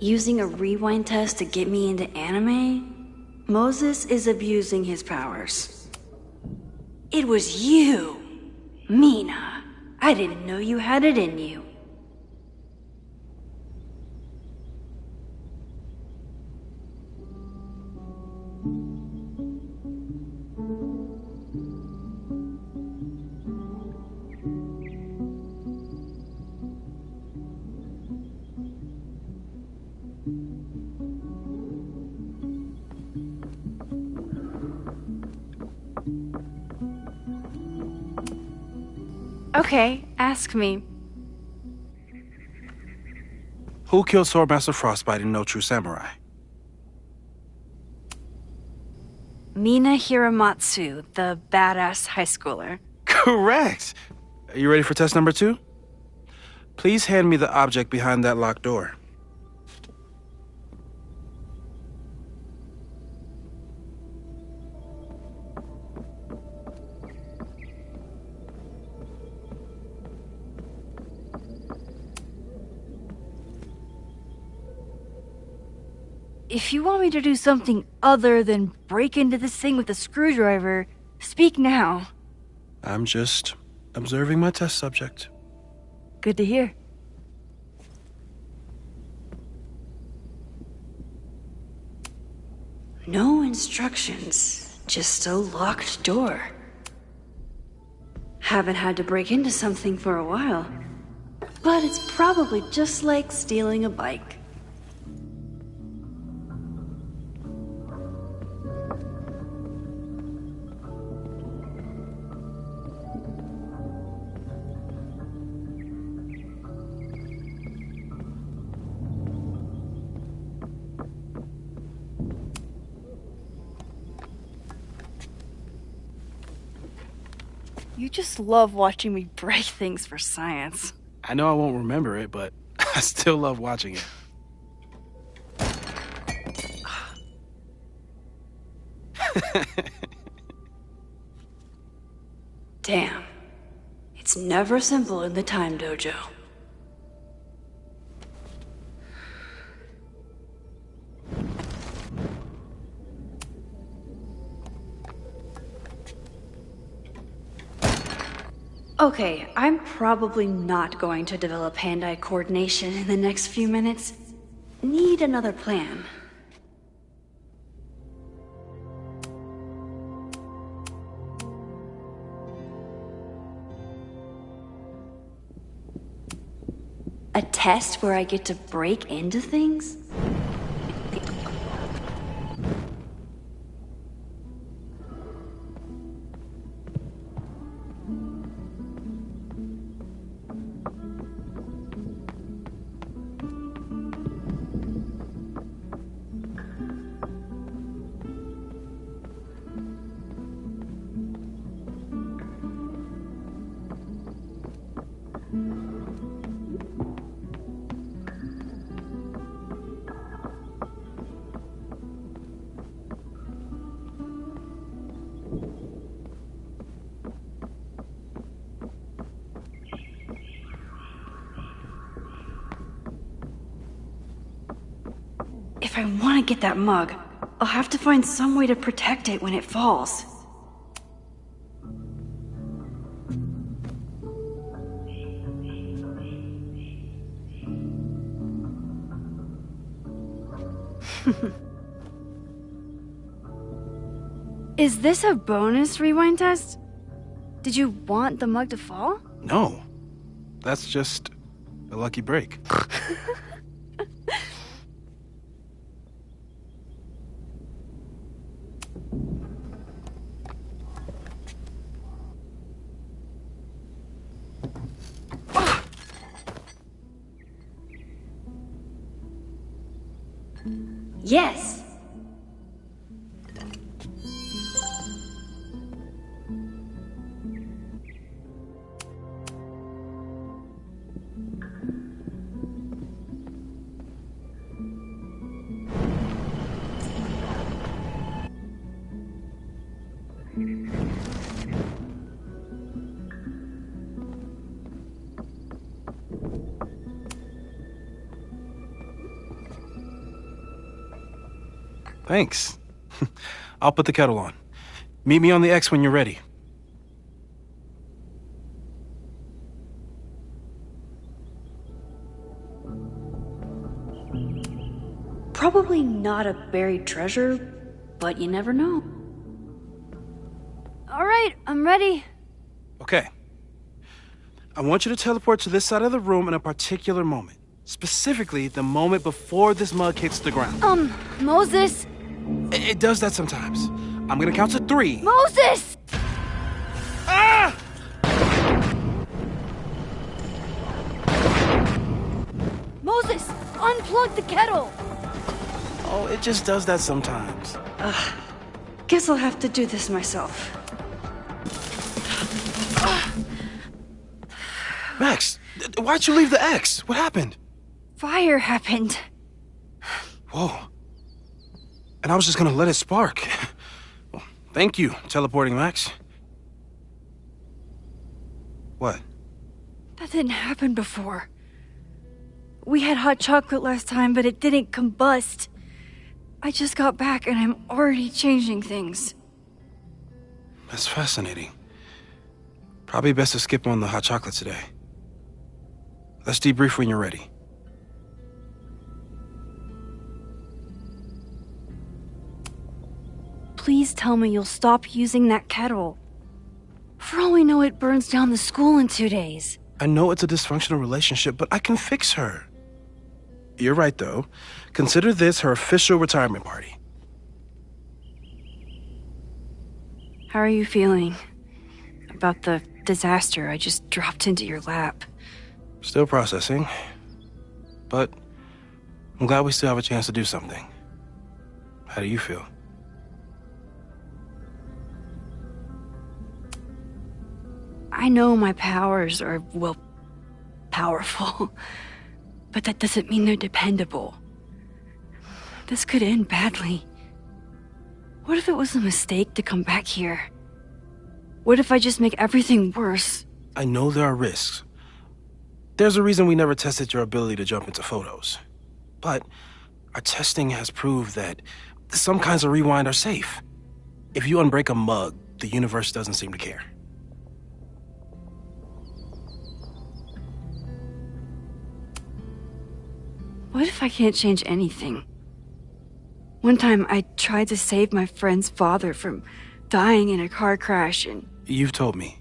[SPEAKER 7] Using a rewind test to get me into anime? Moses is abusing his powers. It was you, Mina. I didn't know you had it in you. Okay, ask me.
[SPEAKER 10] Who killed Swordmaster Frostbite in No True Samurai?
[SPEAKER 7] Mina Hiramatsu, the badass high schooler.
[SPEAKER 10] Correct! Are you ready for test number 2? Please hand me the object behind that locked door.
[SPEAKER 7] If you want me to do something other than break into this thing with a screwdriver, speak now.
[SPEAKER 10] I'm just observing my test subject.
[SPEAKER 7] Good to hear. No instructions, just a locked door. Haven't had to break into something for a while. But it's probably just like stealing a bike. You just love watching me break things for science.
[SPEAKER 10] I know I won't remember it, but I still love watching it.
[SPEAKER 7] Damn. It's never simple in the Time Dojo. Okay, I'm probably not going to develop hand-eye coordination in the next few minutes. Need another plan. A test where I get to break into things? If I want to get that mug, I'll have to find some way to protect it when it falls. Is this a bonus rewind test? Did you want the mug to fall?
[SPEAKER 10] No. That's just a lucky break.
[SPEAKER 7] Yes!
[SPEAKER 10] Thanks. I'll put the kettle on. Meet me on the X when you're ready.
[SPEAKER 7] Probably not a buried treasure, but you never know. All right, I'm ready.
[SPEAKER 10] Okay. I want you to teleport to this side of the room in a particular moment. Specifically, the moment before this mug hits the ground.
[SPEAKER 7] Moses!
[SPEAKER 10] It does that sometimes. I'm gonna count to 3.
[SPEAKER 7] Moses!
[SPEAKER 10] Ah!
[SPEAKER 7] clogged the kettle!
[SPEAKER 10] Oh, it just does that sometimes.
[SPEAKER 7] Guess I'll have to do this myself.
[SPEAKER 10] Max, why'd you leave the X? What happened?
[SPEAKER 7] Fire happened.
[SPEAKER 10] Whoa. And I was just gonna let it spark. Well, thank you, teleporting Max. What?
[SPEAKER 7] That didn't happen before. We had hot chocolate last time, but it didn't combust. I just got back and I'm already changing things.
[SPEAKER 10] That's fascinating. Probably best to skip on the hot chocolate today. Let's debrief when you're ready.
[SPEAKER 7] Please tell me you'll stop using that kettle. For all we know, it burns down the school in 2 days.
[SPEAKER 10] I know it's a dysfunctional relationship, but I can fix her. You're right, though. Consider this her official retirement party.
[SPEAKER 7] How are you feeling about the disaster I just dropped into your lap?
[SPEAKER 10] Still processing. But I'm glad we still have a chance to do something. How do you feel?
[SPEAKER 7] I know my powers are, well, powerful. But that doesn't mean they're dependable. This could end badly. What if it was a mistake to come back here? What if I just make everything worse?
[SPEAKER 10] I know there are risks. There's a reason we never tested your ability to jump into photos. But our testing has proved that some kinds of rewind are safe. If you unbreak a mug, the universe doesn't seem to care.
[SPEAKER 7] What if I can't change anything? One time I tried to save my friend's father from dying in a car crash and...
[SPEAKER 10] You've told me.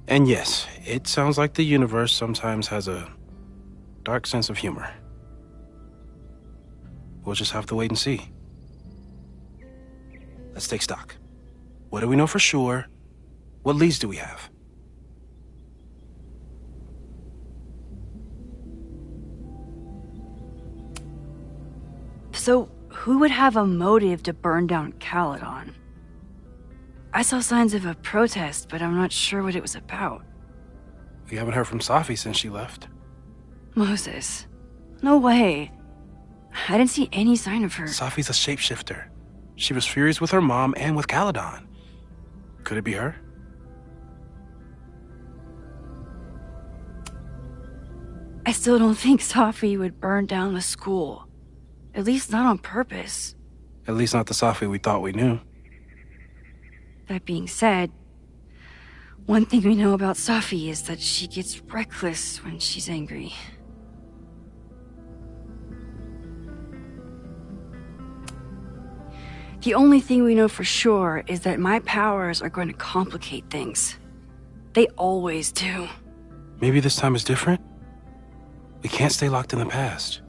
[SPEAKER 10] And yes, it sounds like the universe sometimes has a dark sense of humor. We'll just have to wait and see. Let's take stock. What do we know for sure? What leads do we have?
[SPEAKER 7] So, who would have a motive to burn down Caledon? I saw signs of a protest, but I'm not sure what it was about.
[SPEAKER 10] We haven't heard from Safi since she left.
[SPEAKER 7] Moses. No way. I didn't see any sign of her.
[SPEAKER 10] Safi's a shapeshifter. She was furious with her mom and with Caledon. Could it be her?
[SPEAKER 7] I still don't think Safi would burn down the school. At least not on purpose.
[SPEAKER 10] At least not the Safi we thought we knew.
[SPEAKER 7] That being said, one thing we know about Safi is that she gets reckless when she's angry. The only thing we know for sure is that my powers are going to complicate things. They always do.
[SPEAKER 10] Maybe this time is different? We can't stay locked in the past.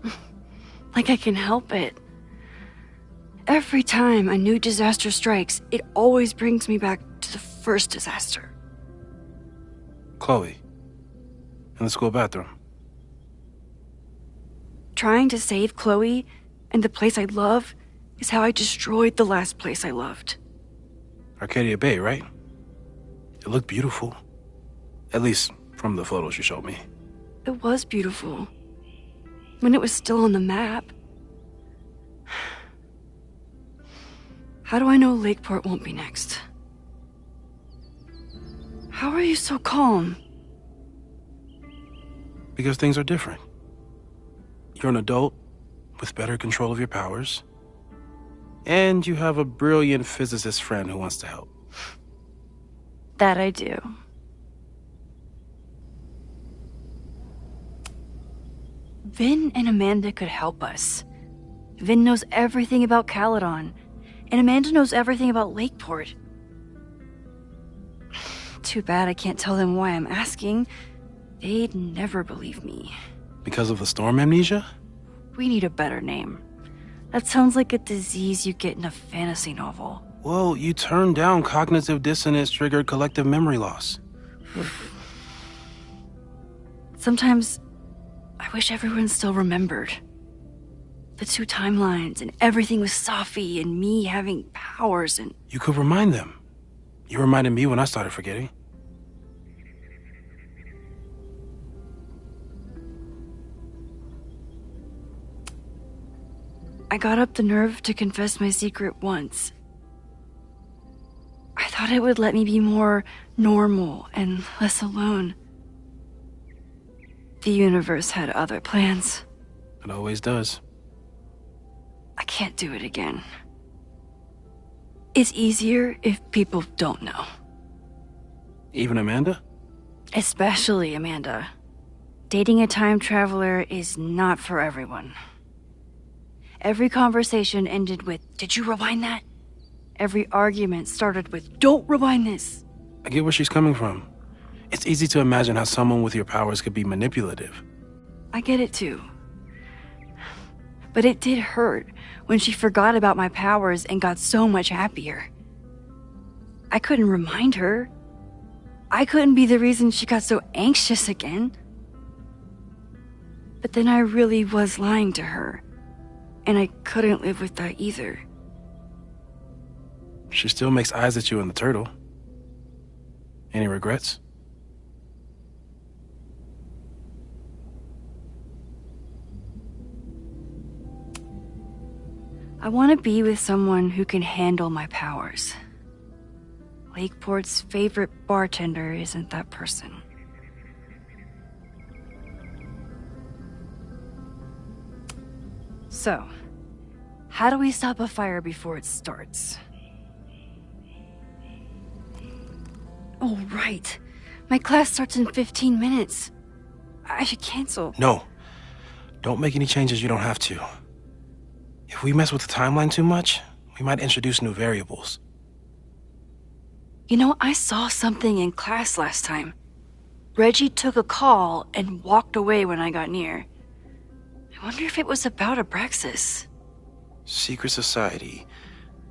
[SPEAKER 7] Like I can help it. Every time a new disaster strikes, it always brings me back to the first disaster.
[SPEAKER 10] Chloe. In the school bathroom.
[SPEAKER 7] Trying to save Chloe and the place I love is how I destroyed the last place I loved.
[SPEAKER 10] Arcadia Bay, right? It looked beautiful. At least from the photos you showed me.
[SPEAKER 7] It was beautiful. When it was still on the map. How do I know Lakeport won't be next? How are you so calm?
[SPEAKER 10] Because things are different. You're an adult with better control of your powers. And you have a brilliant physicist friend who wants to help.
[SPEAKER 7] That I do. Vin and Amanda could help us. Vin knows everything about Caledon, and Amanda knows everything about Lakeport. Too bad I can't tell them why I'm asking. They'd never believe me.
[SPEAKER 10] Because of the storm amnesia?
[SPEAKER 7] We need a better name. That sounds like a disease you get in a fantasy novel.
[SPEAKER 10] Well, you turned down cognitive dissonance triggered collective memory loss.
[SPEAKER 7] Sometimes I wish everyone still remembered.
[SPEAKER 1] The two timelines, and everything with Safi and me having powers and...
[SPEAKER 10] You could remind them. You reminded me when I started forgetting.
[SPEAKER 1] I got up the nerve to confess my secret once. I thought it would let me be more normal and less alone. The universe had other plans.
[SPEAKER 10] It always does.
[SPEAKER 1] I can't do it again. It's easier if people don't know.
[SPEAKER 10] Even Amanda?
[SPEAKER 1] Especially Amanda. Dating a time traveler is not for everyone. Every conversation ended with, "Did you rewind that?" Every argument started with, "Don't rewind this."
[SPEAKER 10] I get where she's coming from. It's easy to imagine how someone with your powers could be manipulative.
[SPEAKER 1] I get it too. But it did hurt when she forgot about my powers and got so much happier. I couldn't remind her. I couldn't be the reason she got so anxious again. But then I really was lying to her, and I couldn't live with that either.
[SPEAKER 10] She still makes eyes at you in the turtle. Any regrets?
[SPEAKER 1] I want to be with someone who can handle my powers. Lakeport's favorite bartender isn't that person. So, how do we stop a fire before it starts? Oh, right. My class starts in 15 minutes. I should cancel.
[SPEAKER 10] No. Don't make any changes you don't have to. If we mess with the timeline too much, we might introduce new variables.
[SPEAKER 1] You know, I saw something in class last time. Reggie took a call and walked away when I got near. I wonder if it was about Abraxas.
[SPEAKER 10] Secret society.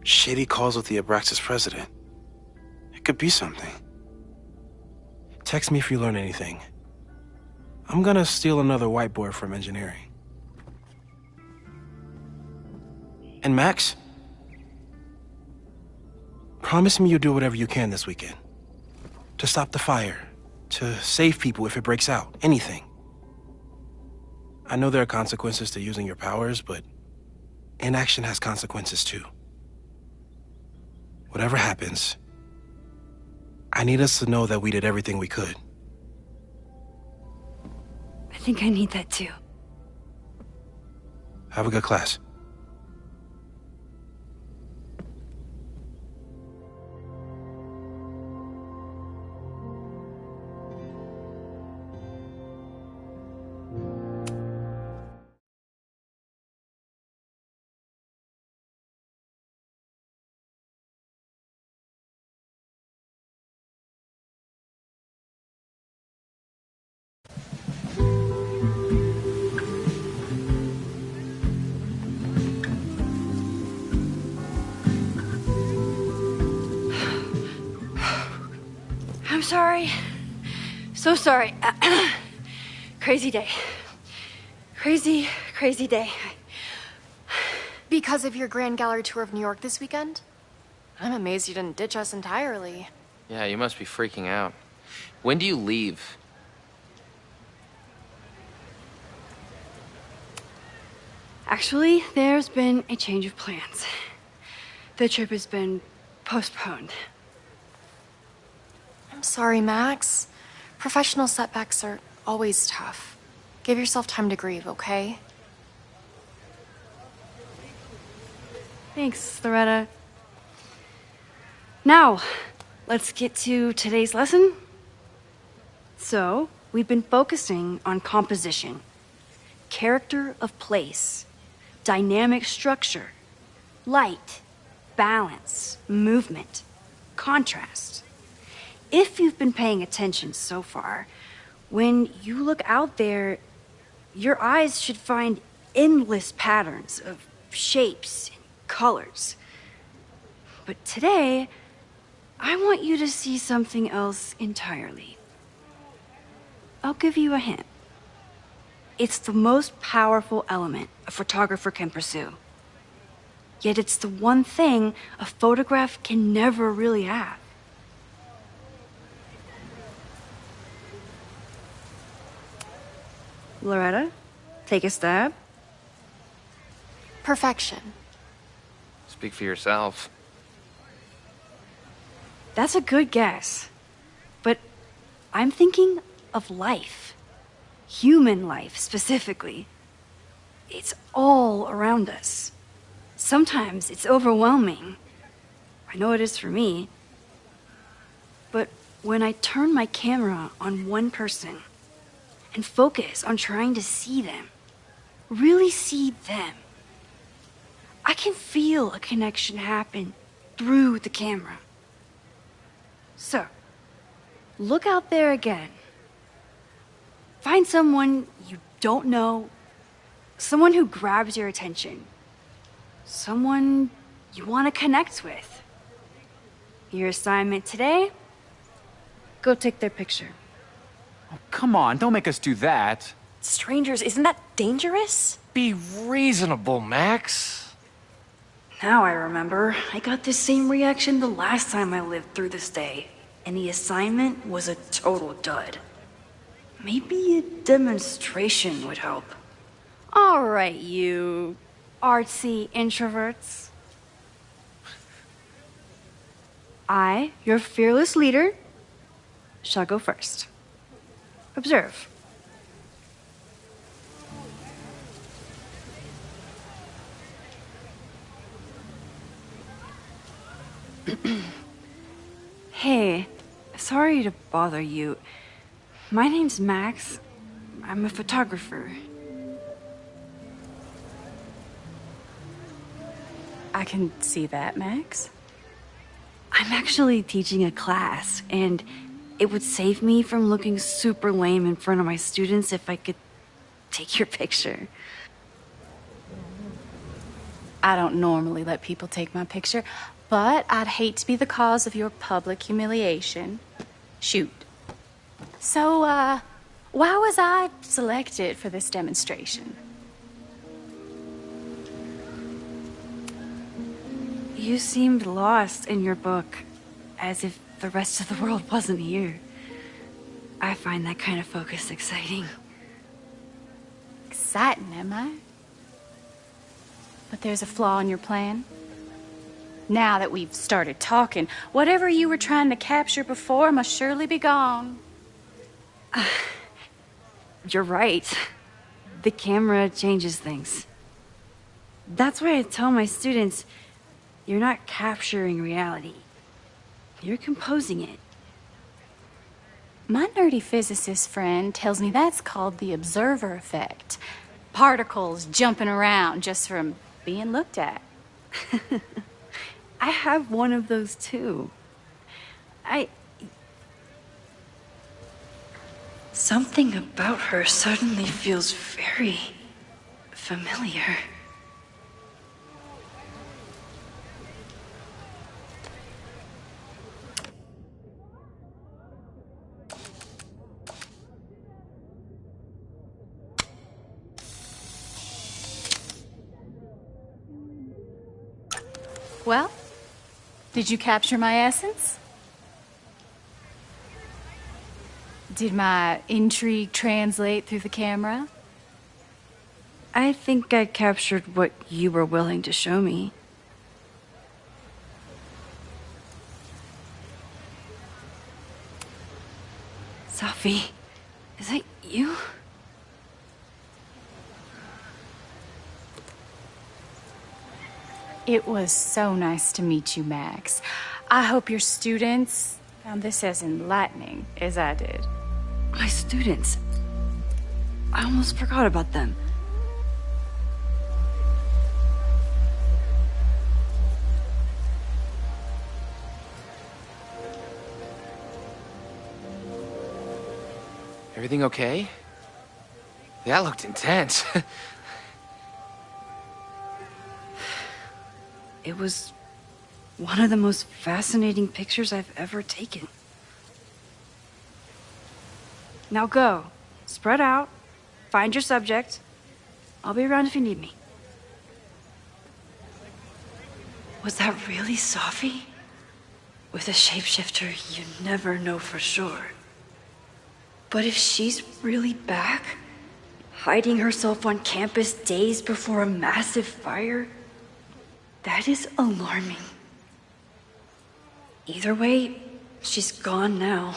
[SPEAKER 10] Shady calls with the Abraxas president. It could be something. Text me if you learn anything. I'm gonna steal another whiteboard from engineering. And Max? Promise me you'll do whatever you can this weekend. To stop the fire. To save people if it breaks out. Anything. I know there are consequences to using your powers, but inaction has consequences too. Whatever happens, I need us to know that we did everything we could.
[SPEAKER 1] I think I need that too.
[SPEAKER 10] Have a good class.
[SPEAKER 1] I'm sorry. So sorry. Crazy day. Crazy day.
[SPEAKER 8] Because of your Grand Gallery tour of New York this weekend? I'm amazed you didn't ditch us entirely.
[SPEAKER 11] Yeah, you must be freaking out. When do you leave?
[SPEAKER 1] Actually, there's been a change of plans. The trip has been postponed.
[SPEAKER 8] I'm sorry, Max. Professional setbacks are always tough. Give yourself time to grieve, okay?
[SPEAKER 1] Thanks, Loretta. Now, let's get to today's lesson. So, we've been focusing on composition, character of place, dynamic structure, light, balance, movement, contrast. If you've been paying attention so far, when you look out there, your eyes should find endless patterns of shapes and colors. But today, I want you to see something else entirely. I'll give you a hint. It's the most powerful element
[SPEAKER 7] a photographer can pursue. Yet it's the one thing a photograph can never really have. Loretta, take a stab.
[SPEAKER 3] Perfection.
[SPEAKER 11] Speak for yourself.
[SPEAKER 7] That's a good guess. But I'm thinking of life. Human life, specifically. It's all around us. Sometimes it's overwhelming. I know it is for me. But when I turn my camera on one person and focus on trying to see them, really see them, I can feel a connection happen through the camera. So, look out there again. Find someone you don't know, someone who grabs your attention, someone you want to connect with. Your assignment today? Go take their picture.
[SPEAKER 12] Oh, come on, don't make us do that.
[SPEAKER 3] Strangers, isn't that dangerous?
[SPEAKER 5] Be reasonable, Max.
[SPEAKER 7] Now I remember, I got the same reaction the last time I lived through this day, and the assignment was a total dud. Maybe a demonstration would help. All right, you artsy introverts. I, your fearless leader, shall go first. Observe. Hey, sorry to bother you. My name's Max. I'm a photographer.
[SPEAKER 13] I can see that, Max.
[SPEAKER 7] I'm actually teaching a class, and it would save me from looking super lame in front of my students if I could take your picture.
[SPEAKER 13] I don't normally let people take my picture, but I'd hate to be the cause of your public humiliation. Shoot. So, why was I selected for this demonstration?
[SPEAKER 7] You seemed lost in your book, as if the rest of the world wasn't here. I find that kind of focus exciting.
[SPEAKER 13] Exciting, am I? But there's a flaw in your plan. Now that we've started talking, whatever you were trying to capture before must surely be gone.
[SPEAKER 7] You're right. The camera changes things. That's why I tell my students, you're not capturing reality. You're composing it.
[SPEAKER 13] My nerdy physicist friend tells me that's called the observer effect. Particles jumping around just from being looked at.
[SPEAKER 7] I have one of those too. Something about her suddenly feels very familiar.
[SPEAKER 13] Well, did you capture my essence? Did my intrigue translate through the camera?
[SPEAKER 7] I think I captured what you were willing to show me. Sophie, is that you?
[SPEAKER 13] It was so nice to meet you, Max. I hope your students found this as enlightening as I did.
[SPEAKER 7] My students? I almost forgot about them.
[SPEAKER 11] Everything okay? That looked intense.
[SPEAKER 7] It was one of the most fascinating pictures I've ever taken. Now go. Spread out. Find your subject. I'll be around if you need me. Was that really Safi? With a shapeshifter, you never know for sure. But if she's really back, hiding herself on campus days before a massive fire, that is alarming. Either way, she's gone now.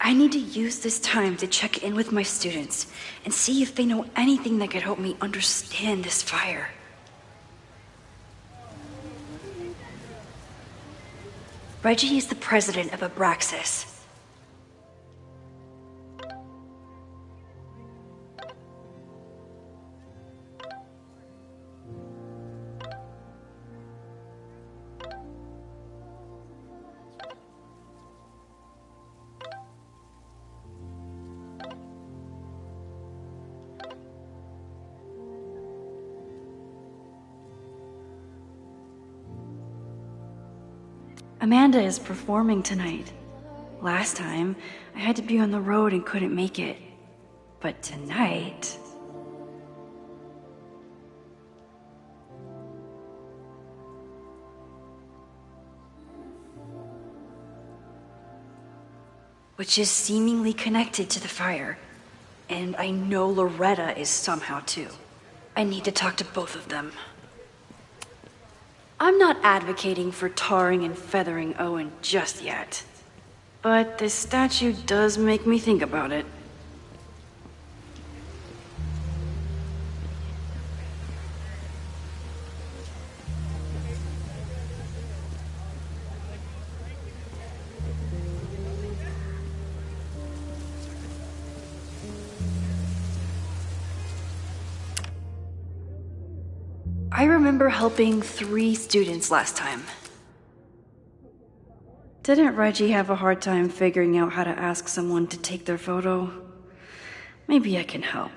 [SPEAKER 7] I need to use this time to check in with my students and see if they know anything that could help me understand this fire. Reggie is the president of Abraxas. Amanda is performing tonight. Last time, I had to be on the road and couldn't make it. But tonight... which is seemingly connected to the fire. And I know Loretta is somehow too. I need to talk to both of them. I'm not advocating for tarring and feathering Owen just yet. But this statue does make me think about it. I remember helping 3 students last time. Didn't Reggie have a hard time figuring out how to ask someone to take their photo? Maybe I can help.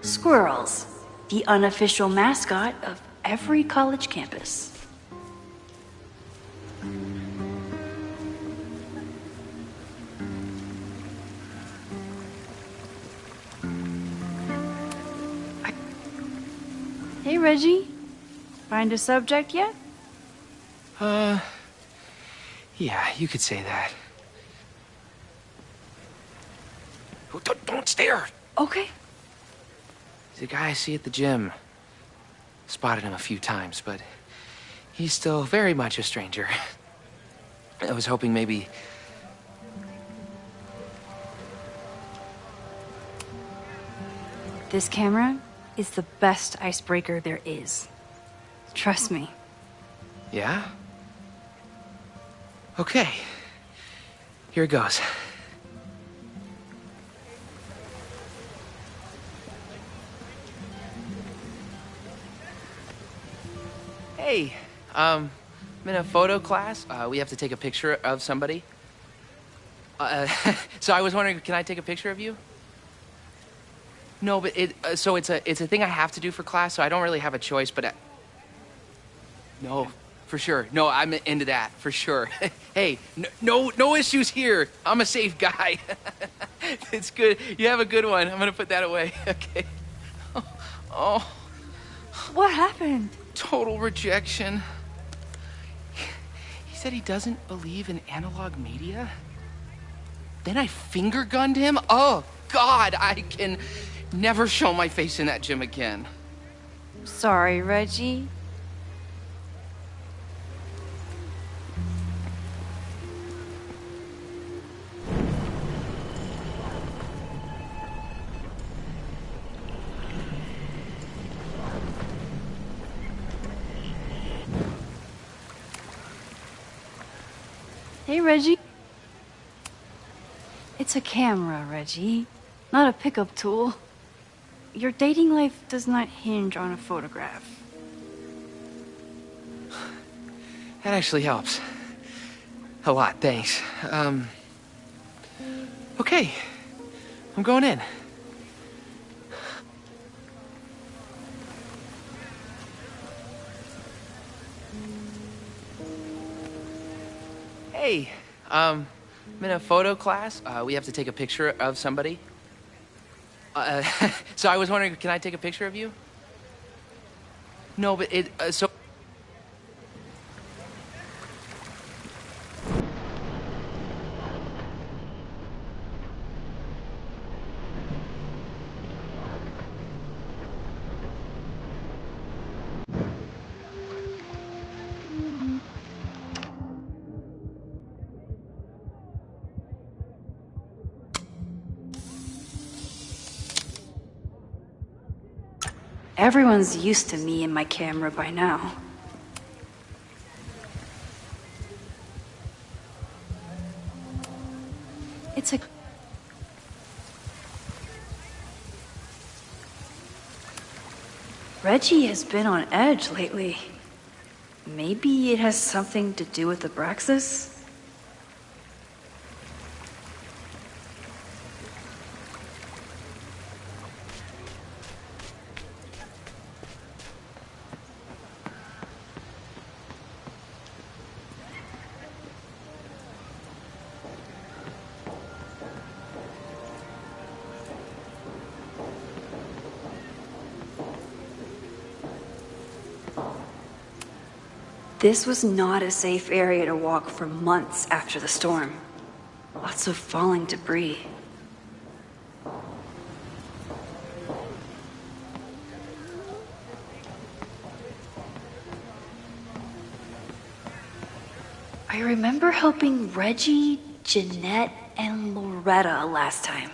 [SPEAKER 7] Squirrels, the unofficial mascot of every college campus. Hey, Reggie. Find a subject yet?
[SPEAKER 11] Yeah, you could say that. Oh, don't stare!
[SPEAKER 7] Okay.
[SPEAKER 11] He's a guy I see at the gym. Spotted him a few times, but he's still very much a stranger. I was hoping maybe...
[SPEAKER 7] This camera is the best icebreaker there is. Trust me.
[SPEAKER 11] Yeah? Okay. Here it goes. Hey, I'm in a photo class. We have to take a picture of somebody. So I was wondering, can I take a picture of you? No, but it's a thing I have to do for class, so I don't really have a choice, but no, for sure. No, I'm into that, for sure. Hey, no issues here. I'm a safe guy. It's good. You have a good one. I'm gonna put that away. Okay. Oh.
[SPEAKER 7] What happened?
[SPEAKER 11] Total rejection. He said he doesn't believe in analog media. Then I finger gunned him. Oh, God, I can never show my face in that gym again.
[SPEAKER 7] Sorry, Reggie. Hey, Reggie. It's a camera, Reggie, not a pickup tool. Your dating life does not hinge on a photograph.
[SPEAKER 11] That actually helps. A lot, thanks. Okay. I'm going in. Hey, I'm in a photo class. We have to take a picture of somebody. So I was wondering, can I take a picture of you? No, but so...
[SPEAKER 7] Everyone's used to me and my camera by now. It's a... Reggie has been on edge lately. Maybe it has something to do with Abraxas? This was not a safe area to walk for months after the storm. Lots of falling debris. I remember helping Reggie, Jeanette, and Loretta last time.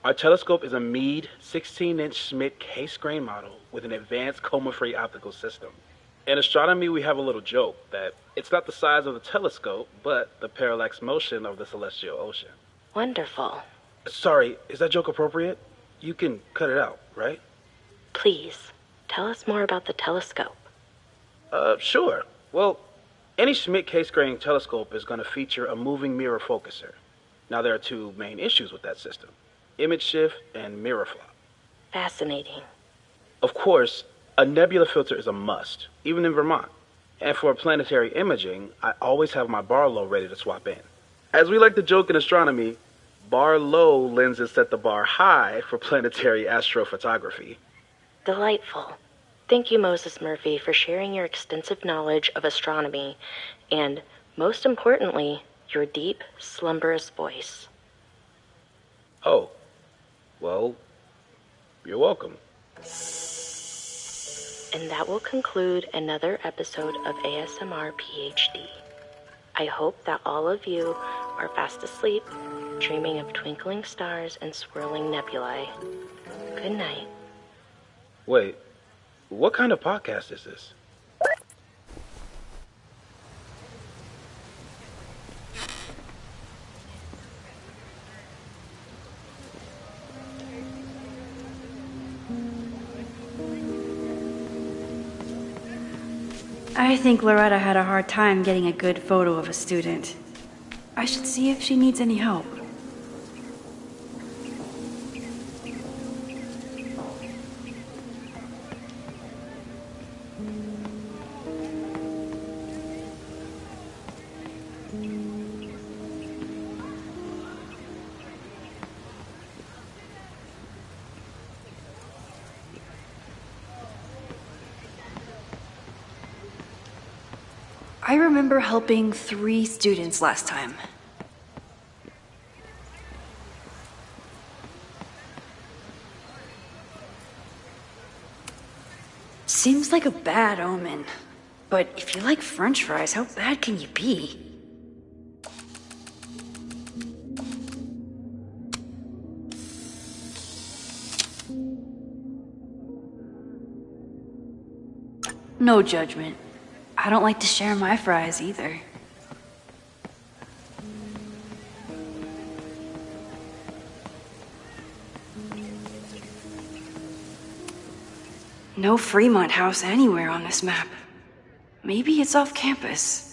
[SPEAKER 10] Our telescope is a Meade 16-inch Schmidt case-grain model with an advanced coma-free optical system. In astronomy, we have a little joke that it's not the size of the telescope, but the parallax motion of the celestial ocean.
[SPEAKER 8] Wonderful.
[SPEAKER 10] Sorry, is that joke appropriate? You can cut it out, right?
[SPEAKER 8] Please, tell us more about the telescope.
[SPEAKER 10] Sure. Well, any Schmidt case-grain telescope is going to feature a moving mirror focuser. Now, there are two main issues with that system: image shift and mirror flop.
[SPEAKER 8] Fascinating.
[SPEAKER 10] Of course, a nebula filter is a must, even in Vermont. And for planetary imaging, I always have my bar low ready to swap in. As we like to joke in astronomy, bar low lenses set the bar high for planetary astrophotography.
[SPEAKER 8] Delightful. Thank you, Moses Murphy, for sharing your extensive knowledge of astronomy and, most importantly, your deep, slumberous voice.
[SPEAKER 10] Oh. Well, you're welcome.
[SPEAKER 8] And that will conclude another episode of ASMR PhD. I hope that all of you are fast asleep, dreaming of twinkling stars and swirling nebulae. Good night.
[SPEAKER 10] Wait, what kind of podcast is this?
[SPEAKER 7] I think Loretta had a hard time getting a good photo of a student. I should see if she needs any help. I remember helping 3 students last time. Seems like a bad omen. But if you like French fries, how bad can you be? No judgment. I don't like to share my fries either. No Fremont House anywhere on this map. Maybe it's off campus.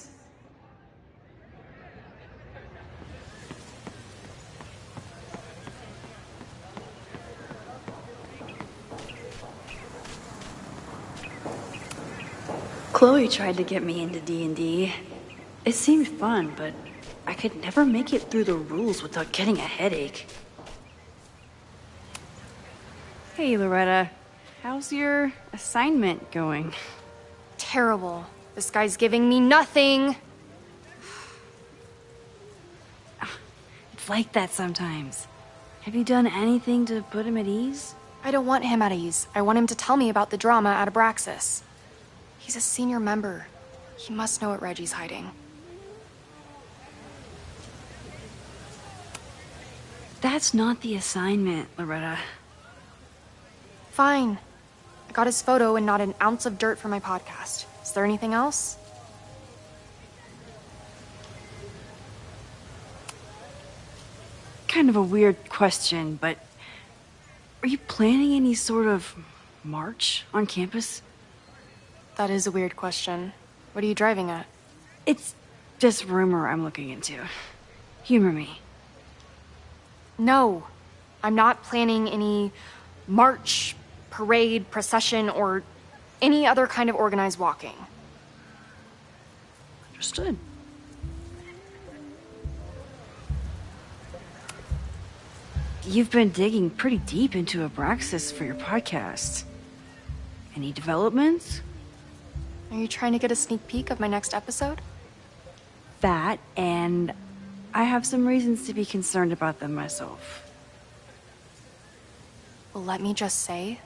[SPEAKER 7] Chloe tried to get me into D&D. It seemed fun, but I could never make it through the rules without getting a headache. Hey, Loretta. How's your assignment going?
[SPEAKER 3] Terrible. This guy's giving me nothing.
[SPEAKER 7] It's like that sometimes. Have you done anything to put him at ease?
[SPEAKER 3] I don't want him at ease. I want him to tell me about the drama at Abraxas. He's a senior member. He must know what Reggie's hiding.
[SPEAKER 7] That's not the assignment, Loretta.
[SPEAKER 3] Fine. I got his photo and not an ounce of dirt for my podcast. Is there anything else?
[SPEAKER 7] Kind of a weird question, but are you planning any sort of march on campus?
[SPEAKER 3] That is a weird question. What are you driving at?
[SPEAKER 7] It's just rumor I'm looking into. Humor me.
[SPEAKER 3] No, I'm not planning any march, parade, procession, or any other kind of organized walking.
[SPEAKER 7] Understood. You've been digging pretty deep into Abraxas for your podcast. Any developments?
[SPEAKER 3] Are you trying to get a sneak peek of my next episode?
[SPEAKER 7] That, and I have some reasons to be concerned about them myself.
[SPEAKER 3] Well, let me just say,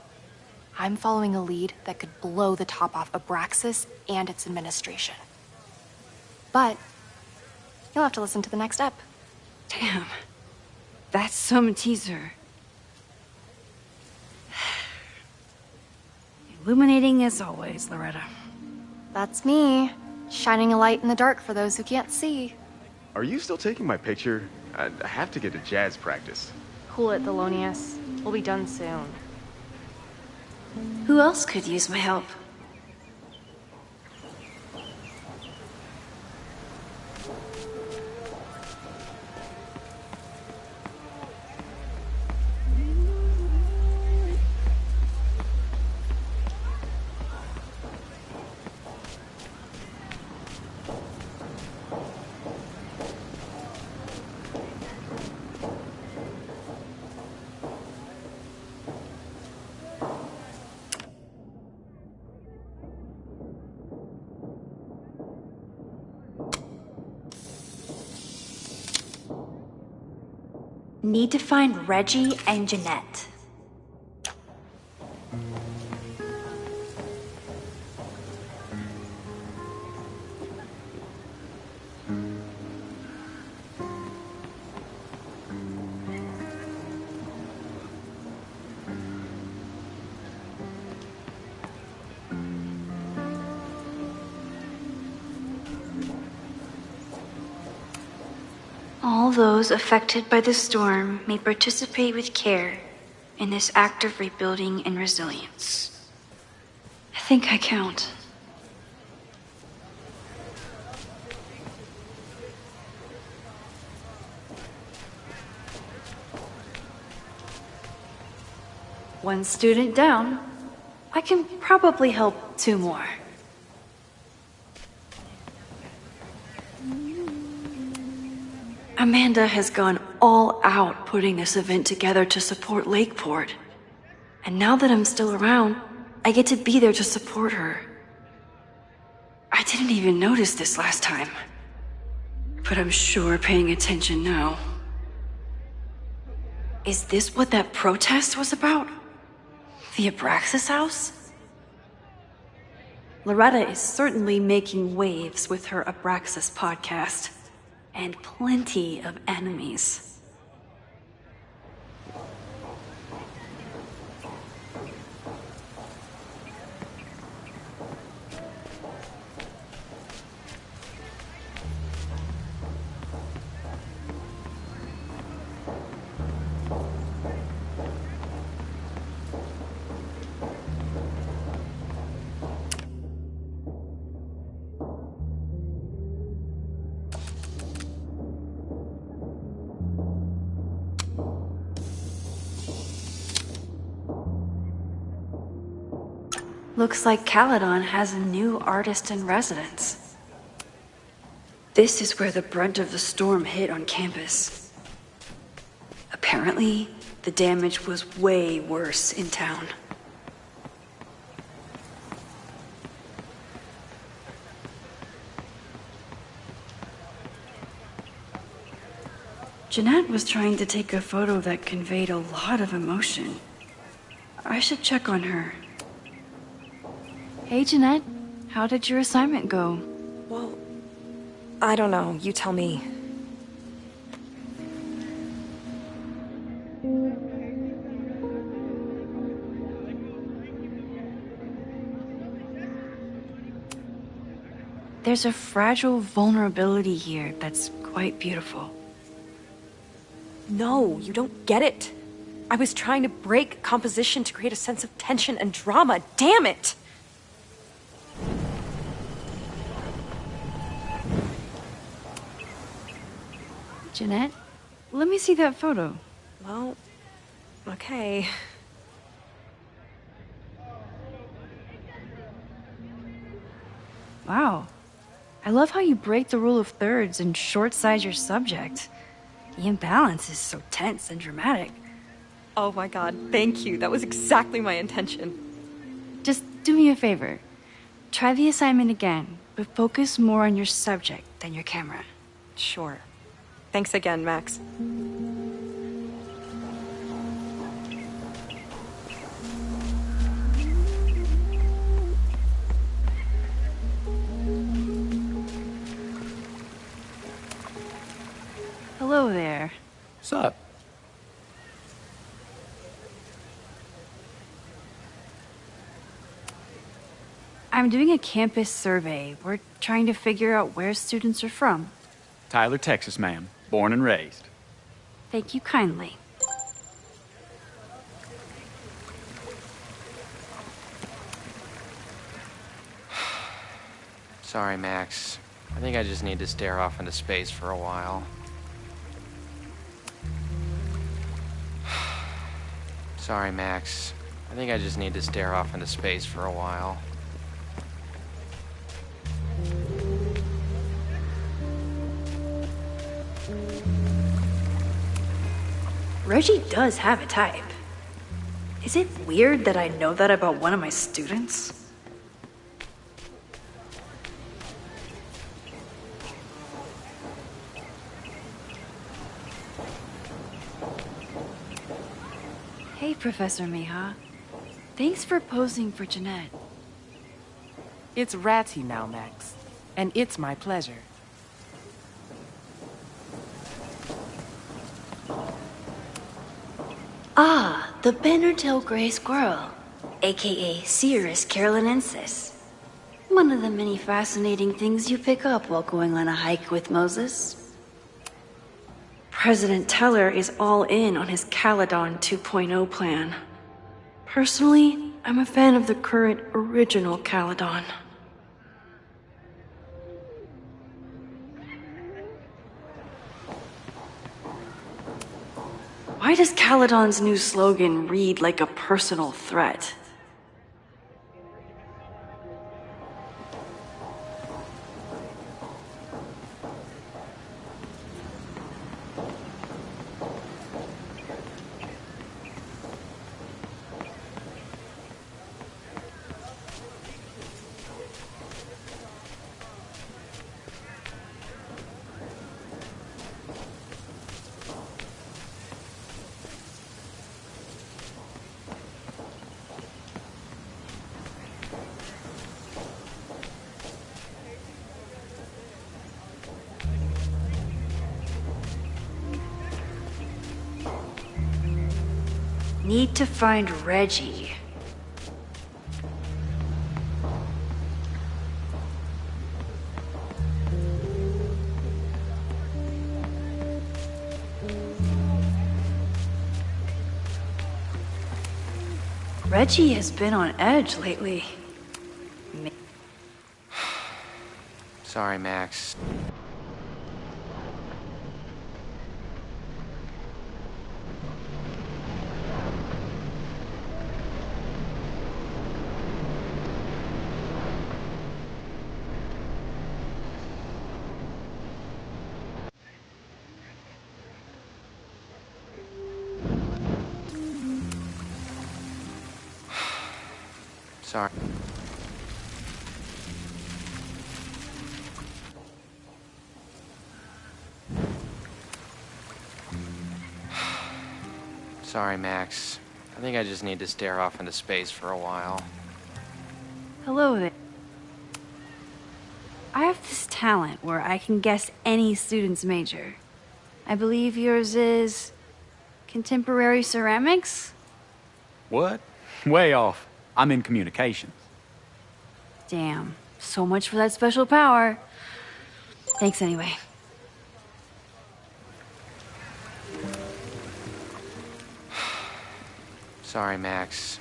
[SPEAKER 3] I'm following a lead that could blow the top off Abraxas and its administration. But you'll have to listen to the next ep.
[SPEAKER 7] Damn. That's some teaser. Illuminating as always, Loretta.
[SPEAKER 3] That's me, shining a light in the dark for those who can't see.
[SPEAKER 14] Are you still taking my picture? I have to get to jazz practice.
[SPEAKER 3] Cool it, Thelonious. We'll be done soon.
[SPEAKER 7] Who else could use my help? Need to find Reggie and Jeanette. All those affected by the storm may participate with care in this act of rebuilding and resilience. I think I count. One student down. I can probably help 2 more. Amanda has gone all out putting this event together to support Lakeport. And now that I'm still around, I get to be there to support her. I didn't even notice this last time. But I'm sure paying attention now. Is this what that protest was about? The Abraxas house? Loretta is certainly making waves with her Abraxas podcast. And plenty of enemies. Looks like Caledon has a new artist in residence. This is where the brunt of the storm hit on campus. Apparently, the damage was way worse in town. Jeanette was trying to take a photo that conveyed a lot of emotion. I should check on her. Hey, Jeanette. How did your assignment go?
[SPEAKER 15] Well, I don't know. You tell me.
[SPEAKER 7] There's a fragile vulnerability here that's quite beautiful.
[SPEAKER 15] No, you don't get it. I was trying to break composition to create a sense of tension and drama. Damn it!
[SPEAKER 7] Jeanette, let me see that photo.
[SPEAKER 15] Well, okay.
[SPEAKER 7] Wow. I love how you break the rule of thirds and short-size your subject. The imbalance is so tense and dramatic.
[SPEAKER 15] Oh my god, thank you. That was exactly my intention.
[SPEAKER 7] Just do me a favor. Try the assignment again, but focus more on your subject than your camera.
[SPEAKER 15] Sure. Thanks again, Max.
[SPEAKER 7] Hello there.
[SPEAKER 12] What's up?
[SPEAKER 7] I'm doing a campus survey. We're trying to figure out where students are from.
[SPEAKER 12] Tyler, Texas, ma'am. Born and raised.
[SPEAKER 7] Thank you kindly.
[SPEAKER 11] Sorry, Max. I think I just need to stare off into space for a while. Sorry, Max. I think I just need to stare off into space for a while.
[SPEAKER 7] Reggie does have a type. Is it weird that I know that about one of my students? Hey, Professor Miha. Thanks for posing for Jeanette.
[SPEAKER 16] It's Ratty now, Max. And it's my pleasure.
[SPEAKER 7] Ah, the Bannertail Gray Squirrel, aka Cirrus carolinensis. One of the many fascinating things you pick up while going on a hike with Moses. President Teller is all in on his Caledon 2.0 plan. Personally, I'm a fan of the current original Caledon. Why does Caledon's new slogan read like a personal threat? Need to find Reggie. Reggie has been on edge lately.
[SPEAKER 11] Sorry, Max. Sorry. Sorry, Max. I think I just need to stare off into space for a while.
[SPEAKER 7] Hello there. I have this talent where I can guess any student's major. I believe yours is contemporary ceramics?
[SPEAKER 12] What? Way off. I'm in communications.
[SPEAKER 7] Damn, so much for that special power. Thanks anyway.
[SPEAKER 11] Sorry, Max.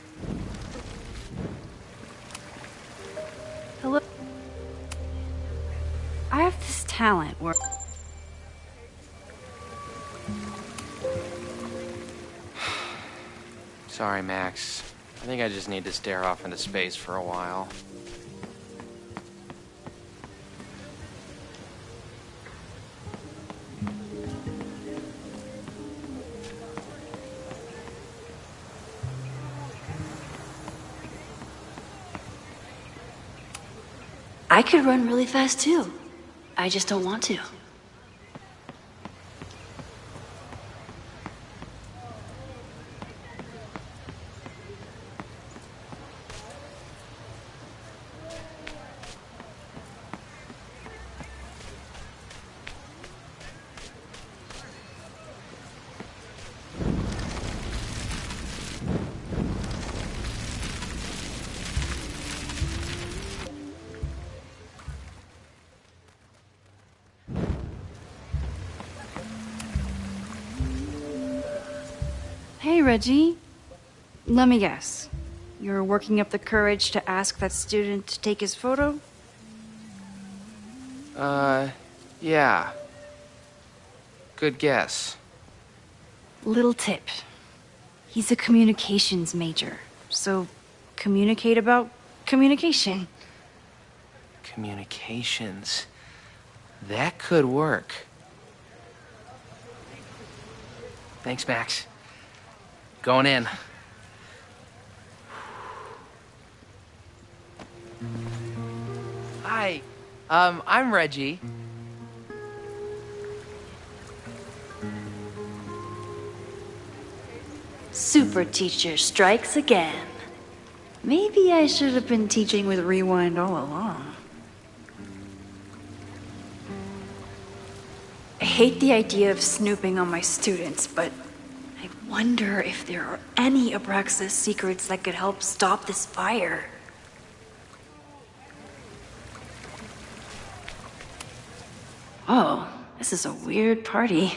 [SPEAKER 7] Hello. I have this talent where...
[SPEAKER 11] Sorry, Max. I think I just need to stare off into space for a while.
[SPEAKER 7] I could run really fast too. I just don't want to. Hey, Reggie. Let me guess. You're working up the courage to ask that student to take his photo?
[SPEAKER 11] Yeah. Good guess.
[SPEAKER 7] Little tip. He's a communications major, so communicate about communication.
[SPEAKER 11] Communications. That could work. Thanks, Max. Going in. Hi. I'm Reggie.
[SPEAKER 7] Super teacher strikes again. Maybe I should have been teaching with Rewind all along. I hate the idea of snooping on my students, but I wonder if there are any Abraxas secrets that could help stop this fire. Oh, this is a weird party.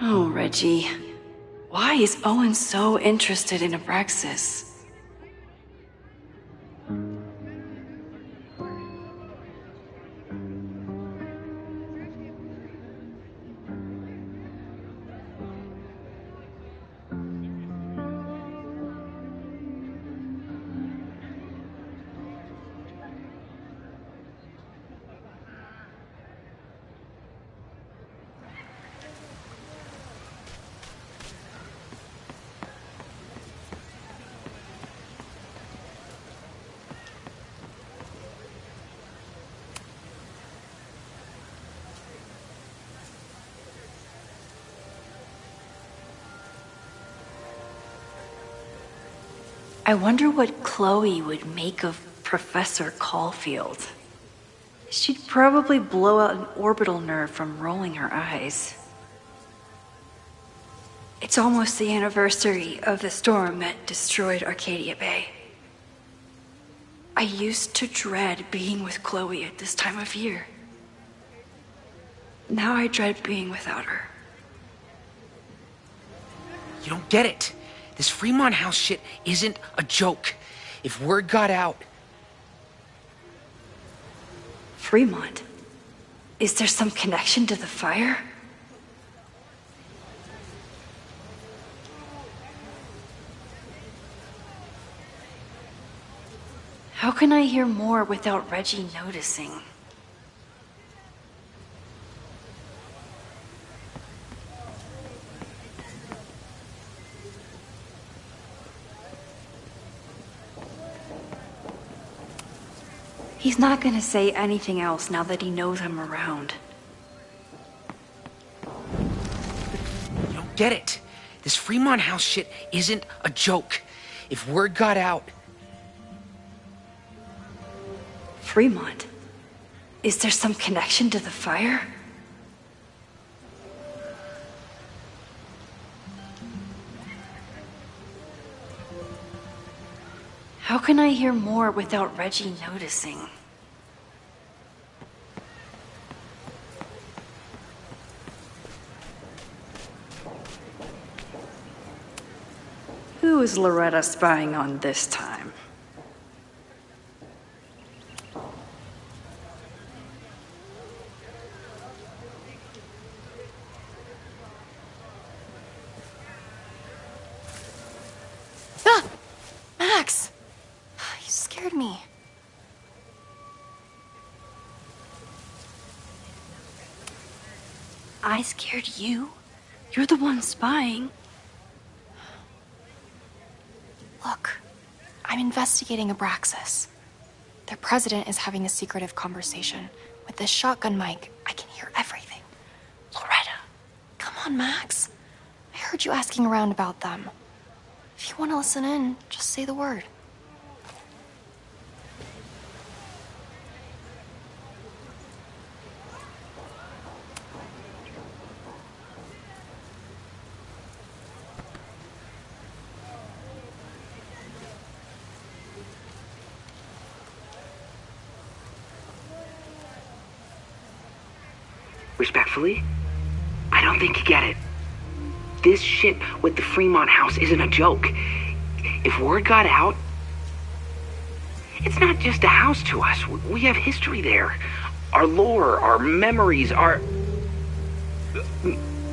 [SPEAKER 7] Oh, Reggie. Why is Owen so interested in Abraxas? I wonder what Chloe would make of Professor Caulfield. She'd probably blow out an orbital nerve from rolling her eyes. It's almost the anniversary of the storm that destroyed Arcadia Bay. I used to dread being with Chloe at this time of year. Now I dread being without her.
[SPEAKER 11] You don't get it. This Fremont House shit isn't a joke. If word got out...
[SPEAKER 7] Fremont? Is there some connection to the fire? How can I hear more without Reggie noticing? He's not gonna say anything else now that he knows I'm around.
[SPEAKER 11] You don't get it. This Fremont House shit isn't a joke. If word got out...
[SPEAKER 7] Fremont? Is there some connection to the fire? How can I hear more without Reggie noticing? Who is Loretta spying on this time?
[SPEAKER 3] Ah! Max! You scared me.
[SPEAKER 7] I scared you? You're the one spying.
[SPEAKER 3] Look, I'm investigating Abraxas. Their president is having a secretive conversation. With this shotgun mic, I can hear everything. Loretta, come on, Max. I heard you asking around about them. If you want to listen in, just say the word.
[SPEAKER 17] Respectfully, I don't think you get it. This shit with the Fremont House isn't a joke. If word got out, it's not just a house to us. We have history there. Our lore, our memories, our...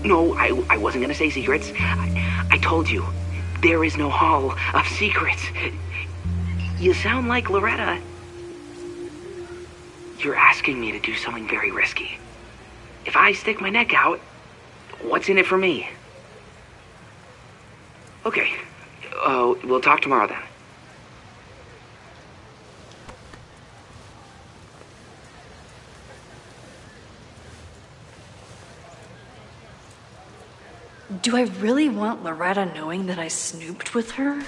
[SPEAKER 17] No, I wasn't gonna say secrets. I told you, there is no hall of secrets. You sound like Loretta. You're asking me to do something very risky. If I stick my neck out, what's in it for me? Okay. We'll talk tomorrow then.
[SPEAKER 7] Do I really want Loretta knowing that I snooped with her?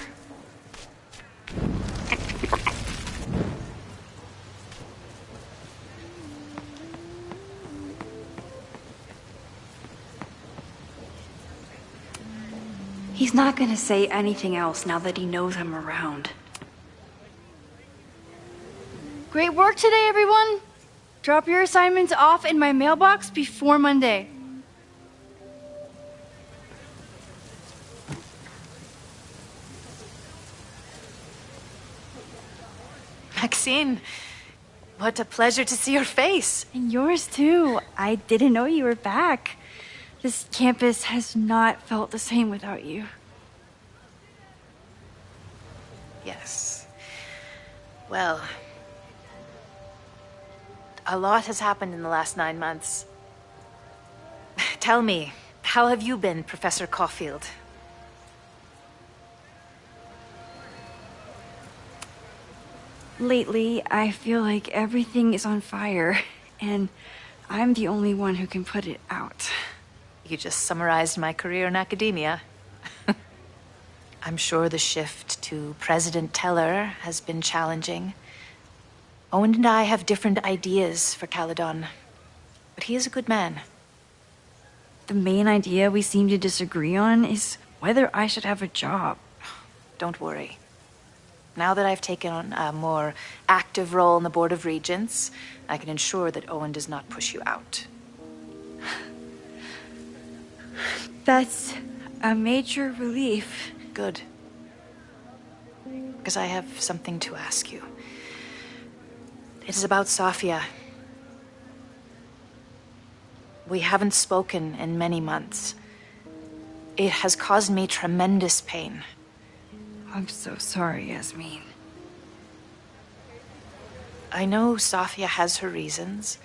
[SPEAKER 7] He's not gonna say anything else now that he knows I'm around.
[SPEAKER 18] Great work today, everyone! Drop your assignments off in my mailbox before Monday.
[SPEAKER 19] Maxine, what a pleasure to see your face.
[SPEAKER 18] And yours too. I didn't know you were back. This campus has not felt the same without you.
[SPEAKER 19] Yes. Well, a lot has happened in the last 9 months. Tell me, how have you been, Professor Caulfield?
[SPEAKER 18] Lately, I feel like everything is on fire, and I'm the only one who can put it out.
[SPEAKER 19] You just summarized my career in academia. I'm sure the shift to President Teller has been challenging. Owen and I have different ideas for Caledon, but he is a good man.
[SPEAKER 18] The main idea we seem to disagree on is whether I should have a job.
[SPEAKER 19] Don't worry. Now that I've taken on a more active role in the Board of Regents, I can ensure that Owen does not push you out.
[SPEAKER 18] That's a major relief.
[SPEAKER 19] Good. Because I have something to ask you. It is about Sofia. We haven't spoken in many months. It has caused me tremendous pain.
[SPEAKER 18] I'm so sorry, Yasmin.
[SPEAKER 19] I know Sofia has her reasons.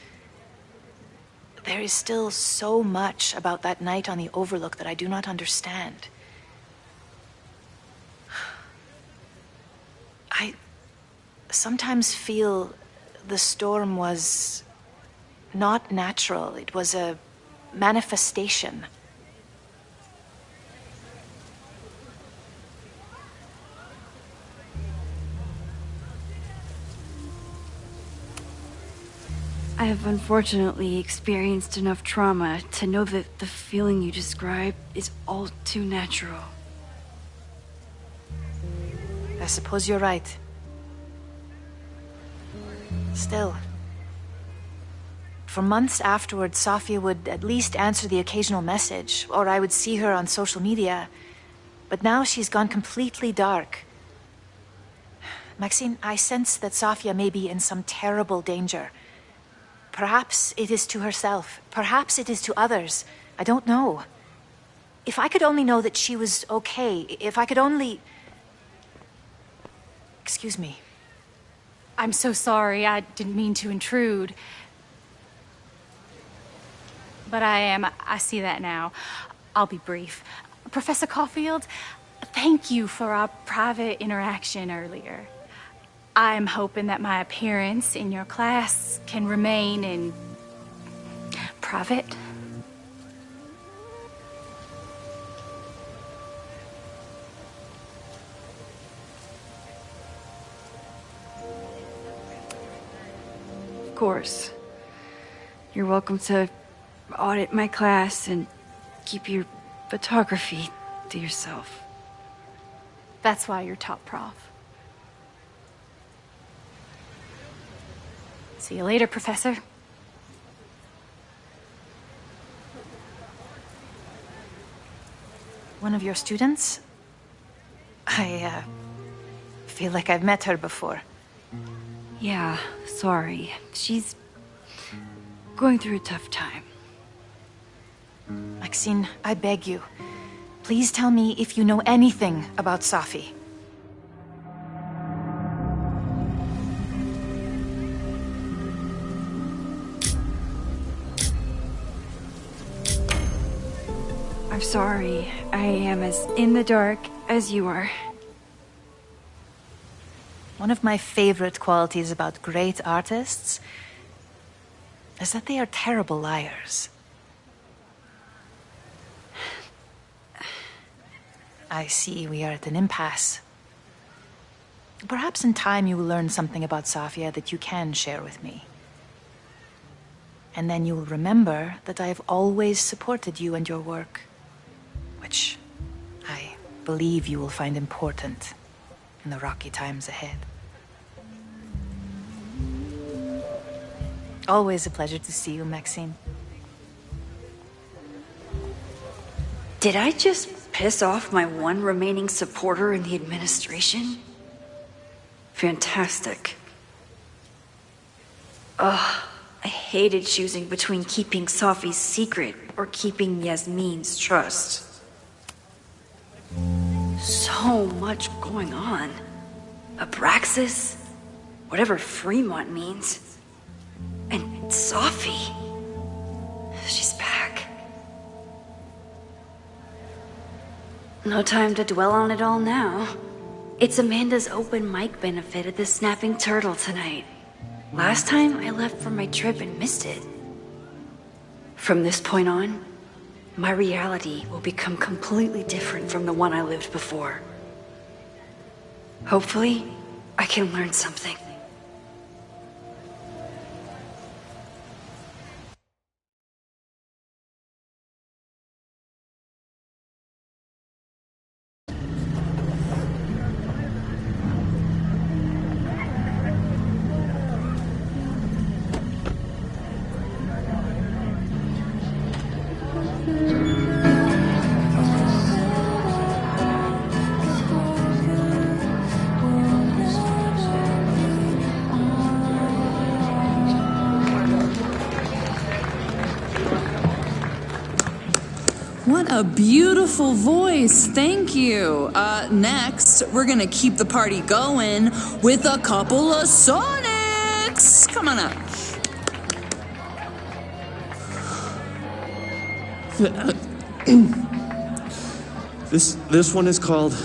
[SPEAKER 19] There is still so much about that night on the Overlook that I do not understand. I sometimes feel the storm was not natural. It was a manifestation.
[SPEAKER 7] I have unfortunately experienced enough trauma to know that the feeling you describe is all too natural.
[SPEAKER 19] I suppose you're right. Still, for months afterwards, Sofia would at least answer the occasional message, or I would see her on social media. But now she's gone completely dark. Maxine, I sense that Sofia may be in some terrible danger. Perhaps it is to herself. Perhaps it is to others. I don't know. If I could only know that she was okay, if I could only... Excuse me.
[SPEAKER 13] I'm so sorry. I didn't mean to intrude. But I see that now. I'll be brief. Professor Caulfield, thank you for our private interaction earlier. I'm hoping that my appearance in your class can remain in private.
[SPEAKER 7] Of course. You're welcome to audit my class and keep your photography to yourself.
[SPEAKER 13] That's why you're top prof. See you later, Professor.
[SPEAKER 19] One of your students? I feel like I've met her before.
[SPEAKER 7] Yeah, sorry. She's going through a tough time.
[SPEAKER 19] Maxine, I beg you. Please tell me if you know anything about Safi.
[SPEAKER 7] I'm sorry. I am as in the dark as you are.
[SPEAKER 19] One of my favorite qualities about great artists is that they are terrible liars. I see we are at an impasse. Perhaps in time you will learn something about Sofia that you can share with me. And then you will remember that I have always supported you and your work, which I believe you will find important in the rocky times ahead. Always a pleasure to see you, Maxine.
[SPEAKER 7] Did I just piss off my one remaining supporter in the administration? Fantastic. Ugh, I hated choosing between keeping Safi's secret or keeping Yasmin's trust. So much going on. Abraxas, whatever Fremont means, and Safi. She's back. No time to dwell on it all now. It's Amanda's open mic benefit at the Snapping Turtle tonight. Last time I left for my trip and missed it. From this point on, my reality will become completely different from the one I lived before. Hopefully, I can learn something.
[SPEAKER 20] What a beautiful voice. Thank you. Next, we're gonna keep the party going with a couple of Sonics. Come on up.
[SPEAKER 21] This one is called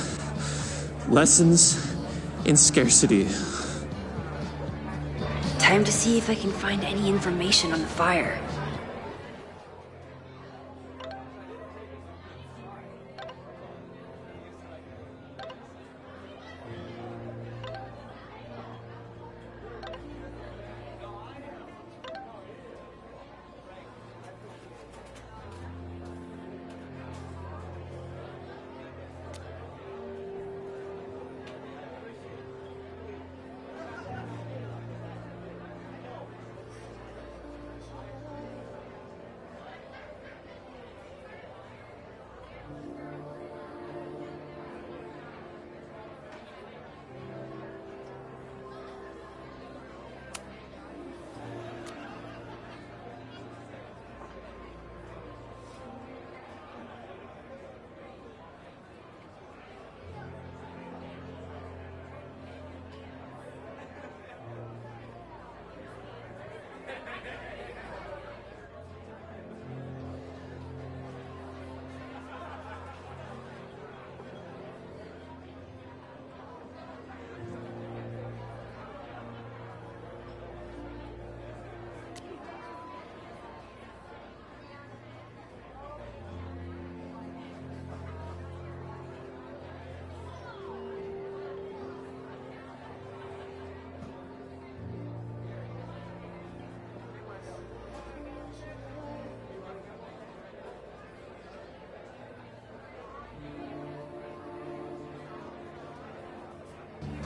[SPEAKER 21] Lessons in Scarcity.
[SPEAKER 7] Time to see if I can find any information on the fire.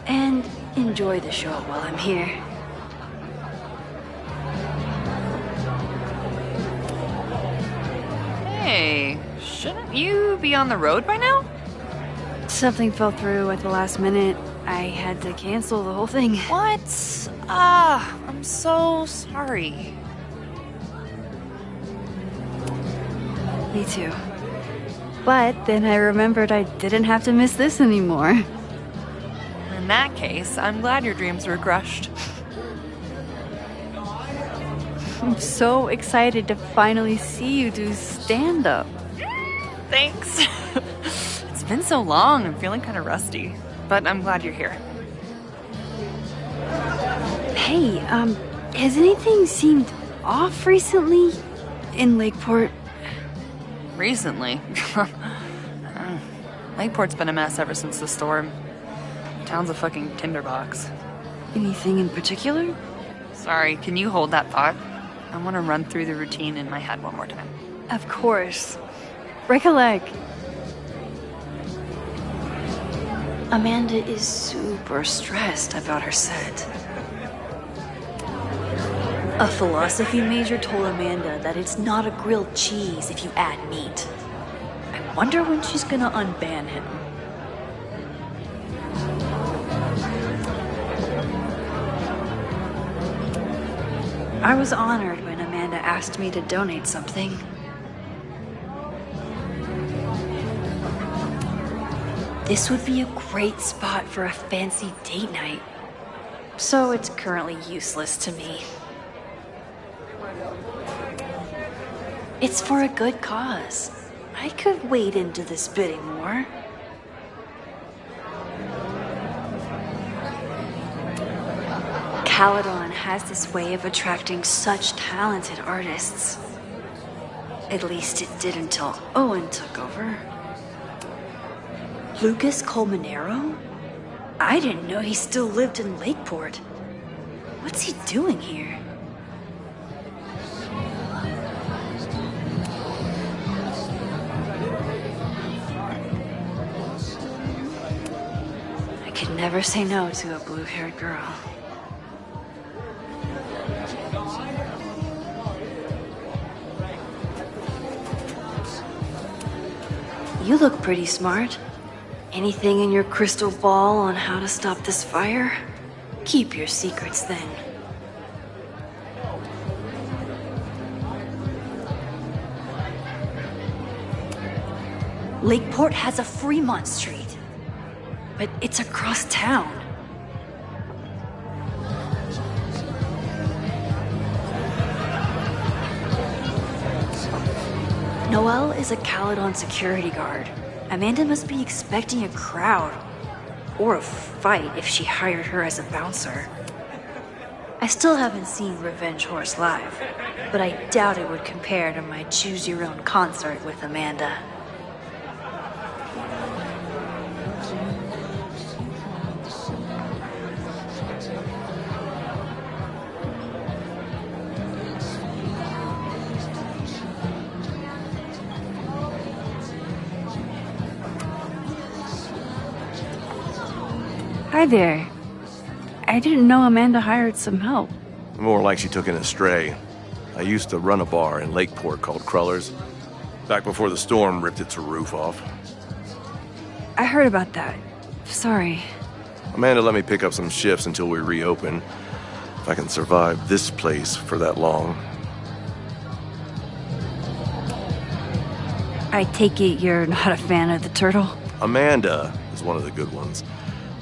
[SPEAKER 7] And enjoy the show while I'm here.
[SPEAKER 6] Hey, shouldn't you be on the road by now?
[SPEAKER 7] Something fell through at the last minute. I had to cancel the whole thing.
[SPEAKER 6] What? I'm so sorry.
[SPEAKER 7] Me too. But then I remembered I didn't have to miss this anymore.
[SPEAKER 6] In that case, I'm glad your dreams were crushed.
[SPEAKER 7] I'm so excited to finally see you do stand-up.
[SPEAKER 6] Thanks. It's been so long, I'm feeling kind of rusty. But I'm glad you're here.
[SPEAKER 7] Hey, has anything seemed off recently in Lakeport?
[SPEAKER 6] Recently? Lakeport's been a mess ever since the storm. Town's a fucking tinderbox.
[SPEAKER 7] Anything in particular?
[SPEAKER 6] Sorry, can you hold that thought? I want to run through the routine in my head one more time.
[SPEAKER 7] Of course. Break a leg. Amanda is super stressed about her set. A philosophy major told Amanda that it's not a grilled cheese if you add meat. I wonder when she's gonna unban him. I was honored when Amanda asked me to donate something. This would be a great spot for a fancy date night. So it's currently useless to me. It's for a good cause. I could wade into this bidding war. Caledon has this way of attracting such talented artists. At least it did until Owen took over. Lucas Colmenero? I didn't know he still lived in Lakeport. What's he doing here? I could never say no to a blue-haired girl. You look pretty smart. Anything in your crystal ball on how to stop this fire? Keep your secrets then. Lakeport has a Fremont Street, but it's across town. Noelle is a Caledon security guard. Amanda must be expecting a crowd. Or a fight if she hired her as a bouncer. I still haven't seen Revenge Horse live, but I doubt it would compare to my Choose Your Own concert with Amanda. Hi there. I didn't know Amanda hired some help.
[SPEAKER 4] More like she took in a stray. I used to run a bar in Lakeport called Crullers, back before the storm ripped its roof off.
[SPEAKER 7] I heard about that. Sorry.
[SPEAKER 4] Amanda let me pick up some shifts until we reopen. If I can survive this place for that long.
[SPEAKER 7] I take it you're not a fan of the turtle?
[SPEAKER 4] Amanda is one of the good ones.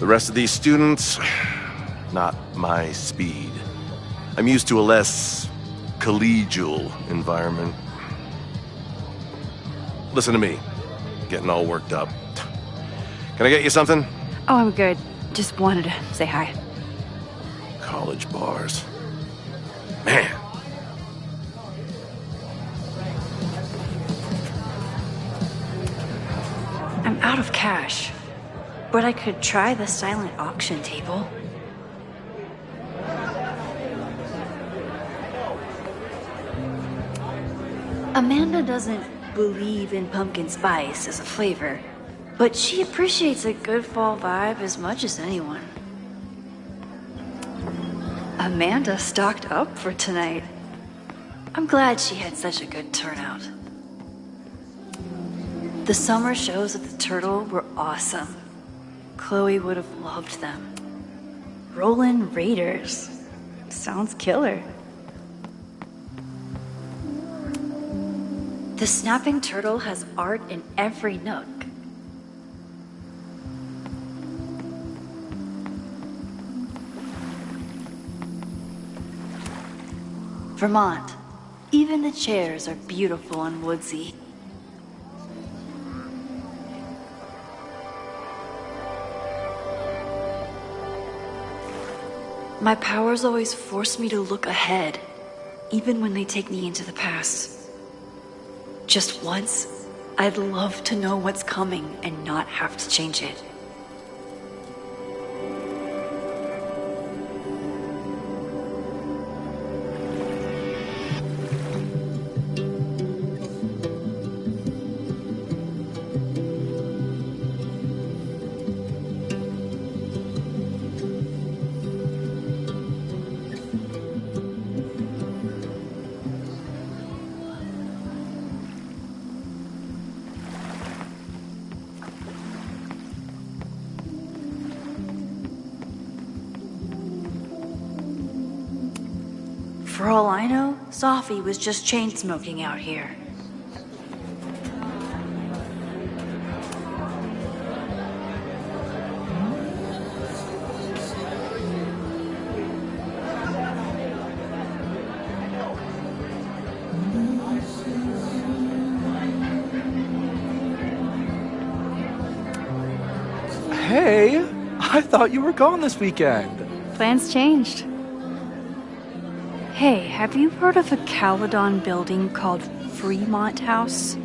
[SPEAKER 4] The rest of these students, not my speed. I'm used to a less collegial environment. Listen to me, getting all worked up. Can I get you something?
[SPEAKER 7] Oh, I'm good. Just wanted to say hi.
[SPEAKER 4] College bars. Man.
[SPEAKER 7] I'm out of cash, but I could try the silent auction table. Amanda doesn't believe in pumpkin spice as a flavor, but she appreciates a good fall vibe as much as anyone. Amanda stocked up for tonight. I'm glad she had such a good turnout. The summer shows at the Turtle were awesome. Chloe would have loved them. Rollin' Raiders. Sounds killer. The Snapping Turtle has art in every nook. Vermont. Even the chairs are beautiful and woodsy. My powers always force me to look ahead, even when they take me into the past. Just once, I'd love to know what's coming and not have to change it. For all I know, Sophie was just chain smoking out here.
[SPEAKER 12] Hey, I thought you were gone this weekend.
[SPEAKER 7] Plans changed. Hey, have you heard of a Caledon building called Fremont House?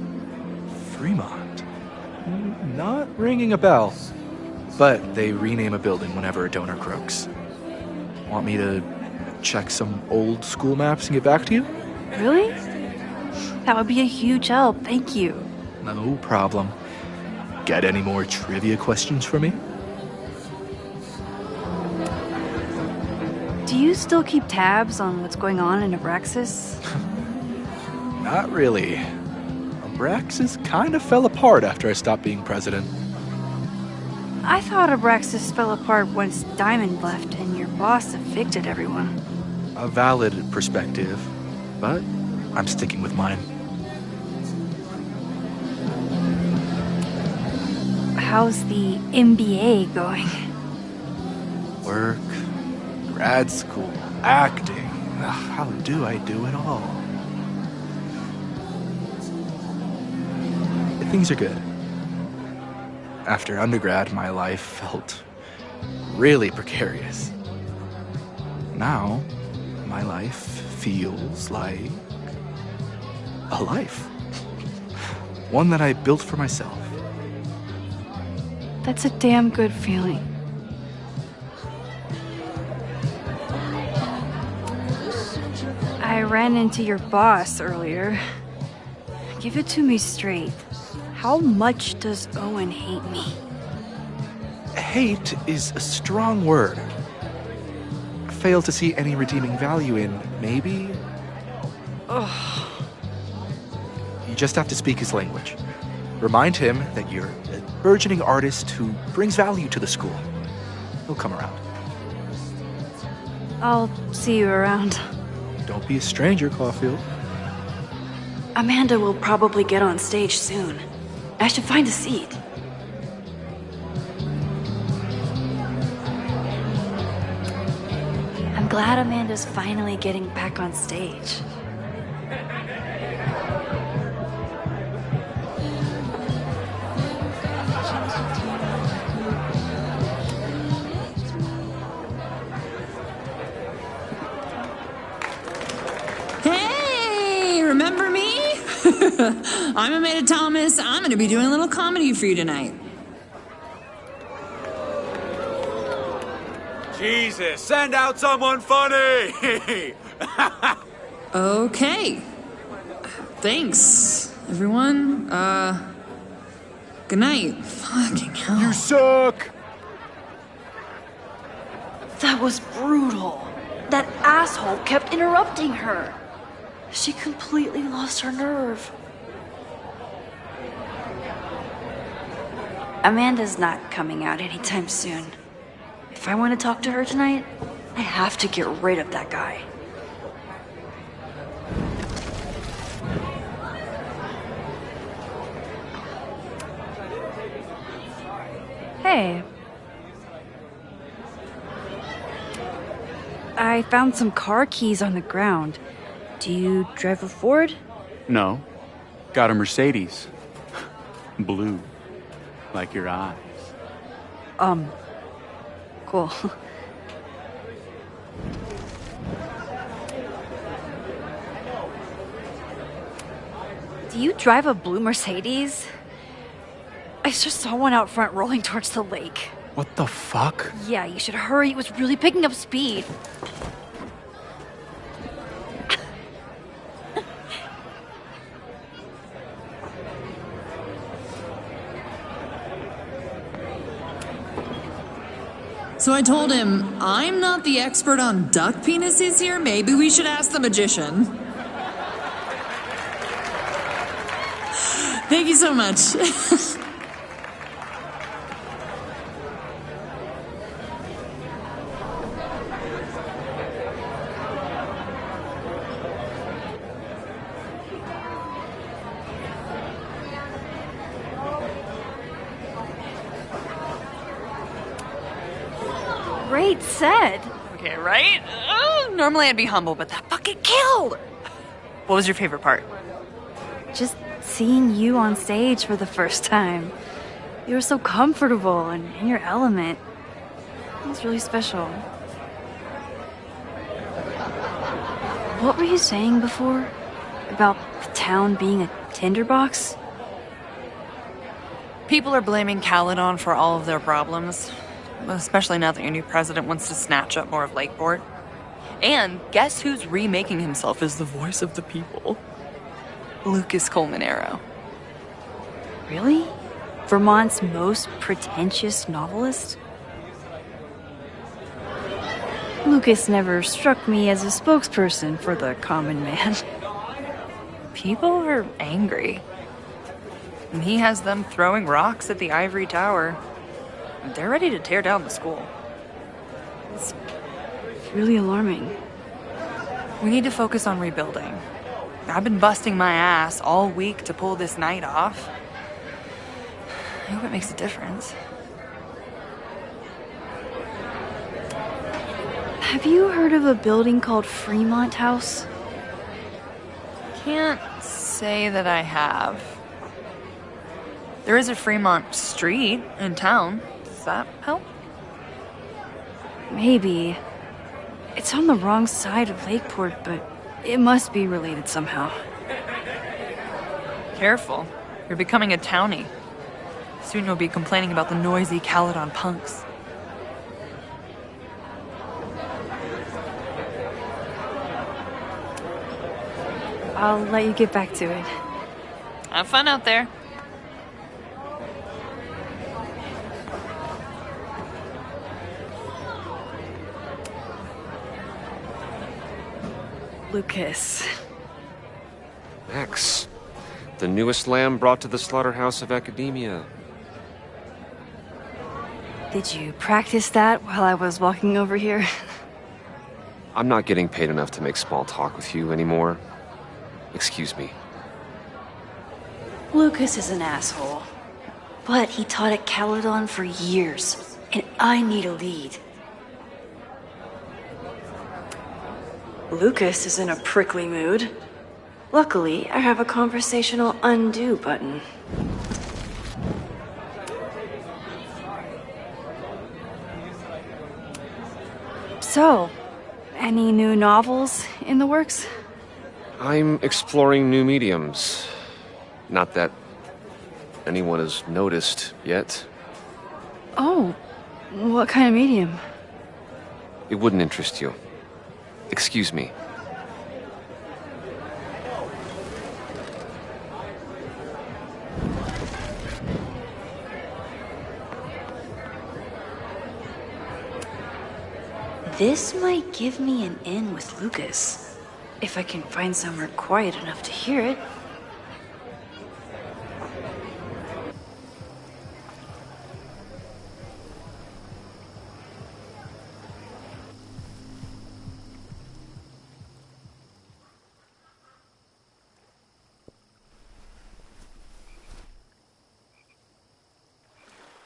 [SPEAKER 12] Fremont? Not ringing a bell. But they rename a building whenever a donor croaks. Want me to check some old school maps and get back to you?
[SPEAKER 7] Really? That would be a huge help, thank you.
[SPEAKER 12] No problem. Got any more trivia questions for me?
[SPEAKER 7] Do you still keep tabs on what's going on in Abraxas?
[SPEAKER 12] Not really. Abraxas kind of fell apart after I stopped being president.
[SPEAKER 7] I thought Abraxas fell apart once Diamond left and your boss evicted everyone.
[SPEAKER 12] A valid perspective, but I'm sticking with mine.
[SPEAKER 7] How's the MBA going?
[SPEAKER 12] Work, grad school, acting. How do I do it all? Things are good. After undergrad, my life felt really precarious. Now, my life feels like a life. One that I built for myself.
[SPEAKER 1] That's a damn good feeling. I ran into your boss earlier. Give it to me straight. How much does Owen hate me?
[SPEAKER 12] Hate is a strong word. Fail to see any redeeming value in maybe?
[SPEAKER 1] Ugh.
[SPEAKER 12] You just have to speak his language. Remind him that you're a burgeoning artist who brings value to the school. He'll come around.
[SPEAKER 1] I'll see you around.
[SPEAKER 12] Don't be a stranger, Caulfield.
[SPEAKER 7] Amanda will probably get on stage soon. I should find a seat. I'm glad Amanda's finally getting back on stage.
[SPEAKER 20] Hey, remember me? I'm Amanda Thomas. I'm going to be doing a little comedy for you tonight.
[SPEAKER 2] Jesus, send out someone funny!
[SPEAKER 20] Okay. Thanks, everyone. Good night. Fucking hell.
[SPEAKER 2] You suck!
[SPEAKER 7] That was brutal. That asshole kept interrupting her. She completely lost her nerve. Amanda's not coming out anytime soon. If I want to talk to her tonight, I have to get rid of that guy.
[SPEAKER 1] Hey. I found some car keys on the ground. Do you drive a Ford?
[SPEAKER 2] No. Got a Mercedes. Blue. Like your eyes.
[SPEAKER 1] Cool. Do you drive a blue Mercedes? I just saw one out front rolling towards the lake.
[SPEAKER 2] What the fuck?
[SPEAKER 1] Yeah, you should hurry. It was really picking up speed.
[SPEAKER 20] So I told him, I'm not the expert on duck penises here. Maybe we should ask the magician. Thank you so much.
[SPEAKER 1] Great set.
[SPEAKER 6] Okay, right? Normally I'd be humble, but that fucking killed! What was your favorite part?
[SPEAKER 1] Just seeing you on stage for the first time. You were so comfortable and in your element. It was really special. What were you saying before? About the town being a tinderbox?
[SPEAKER 6] People are blaming Caledon for all of their problems. Especially now that your new president wants to snatch up more of Lakeport. And guess who's remaking himself as the voice of the people? Lucas Colmenero.
[SPEAKER 1] Really? Vermont's most pretentious novelist? Lucas never struck me as a spokesperson for the common man.
[SPEAKER 6] People are angry. And he has them throwing rocks at the Ivory Tower. They're ready to tear down the school.
[SPEAKER 1] It's really alarming.
[SPEAKER 6] We need to focus on rebuilding. I've been busting my ass all week to pull this night off. I hope it makes a difference.
[SPEAKER 1] Have you heard of a building called Fremont House?
[SPEAKER 6] Can't say that I have. There is a Fremont Street in town. Does that help?
[SPEAKER 1] Maybe.
[SPEAKER 7] It's on the wrong side of Lakeport, but it must be related somehow.
[SPEAKER 6] Careful. You're becoming a townie. Soon you'll be complaining about the noisy Caledon punks.
[SPEAKER 7] I'll let you get back to it.
[SPEAKER 6] Have fun out there.
[SPEAKER 7] Lucas.
[SPEAKER 9] Max, the newest lamb brought to the slaughterhouse of academia.
[SPEAKER 7] Did you practice that while I was walking over here?
[SPEAKER 9] I'm not getting paid enough to make small talk with you anymore. Excuse me.
[SPEAKER 7] Lucas is an asshole. But he taught at Caledon for years, and I need a lead. Lucas is in a prickly mood. Luckily, I have a conversational undo button. So, any new novels in the works?
[SPEAKER 9] I'm exploring new mediums. Not that anyone has noticed yet.
[SPEAKER 7] Oh, what kind of medium?
[SPEAKER 9] It wouldn't interest you. Excuse me.
[SPEAKER 7] This might give me an in with Lucas, if I can find somewhere quiet enough to hear it.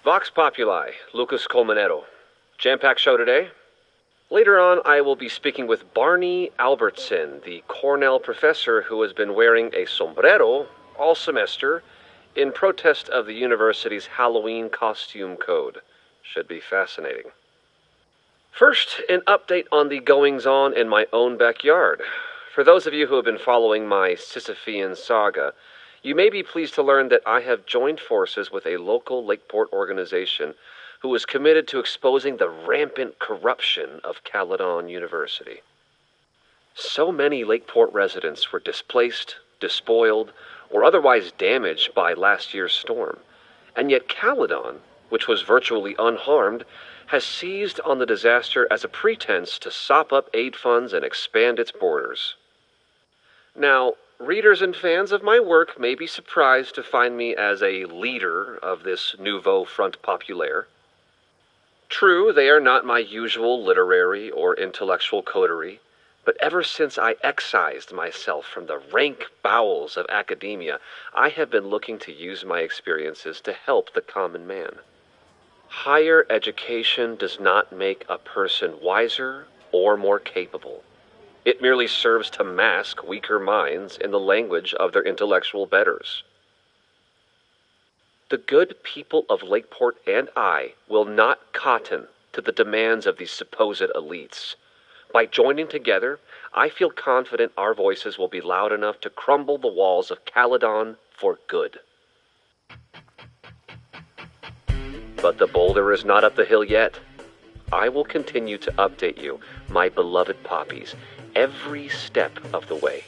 [SPEAKER 9] Vox Populi, Lucas Colmenero. Jam-packed show today. Later on, I will be speaking with Barney Albertson, the Cornell professor who has been wearing a sombrero all semester in protest of the university's Halloween costume code. Should be fascinating. First, an update on the goings-on in my own backyard. For those of you who have been following my Sisyphean saga, you may be pleased to learn that I have joined forces with a local Lakeport organization who is committed to exposing the rampant corruption of Caledon University. So many Lakeport residents were displaced, despoiled, or otherwise damaged by last year's storm, and yet Caledon, which was virtually unharmed, has seized on the disaster as a pretense to sop up aid funds and expand its borders. Now, readers and fans of my work may be surprised to find me as a leader of this nouveau front populaire. True, they are not my usual literary or intellectual coterie, but ever since I excised myself from the rank bowels of academia, I have been looking to use my experiences to help the common man. Higher education does not make a person wiser or more capable. It merely serves to mask weaker minds in the language of their intellectual betters. The good people of Lakeport and I will not cotton to the demands of these supposed elites. By joining together, I feel confident our voices will be loud enough to crumble the walls of Caledon for good. But the boulder is not up the hill yet. I will continue to update you, my beloved poppies, every step of the way.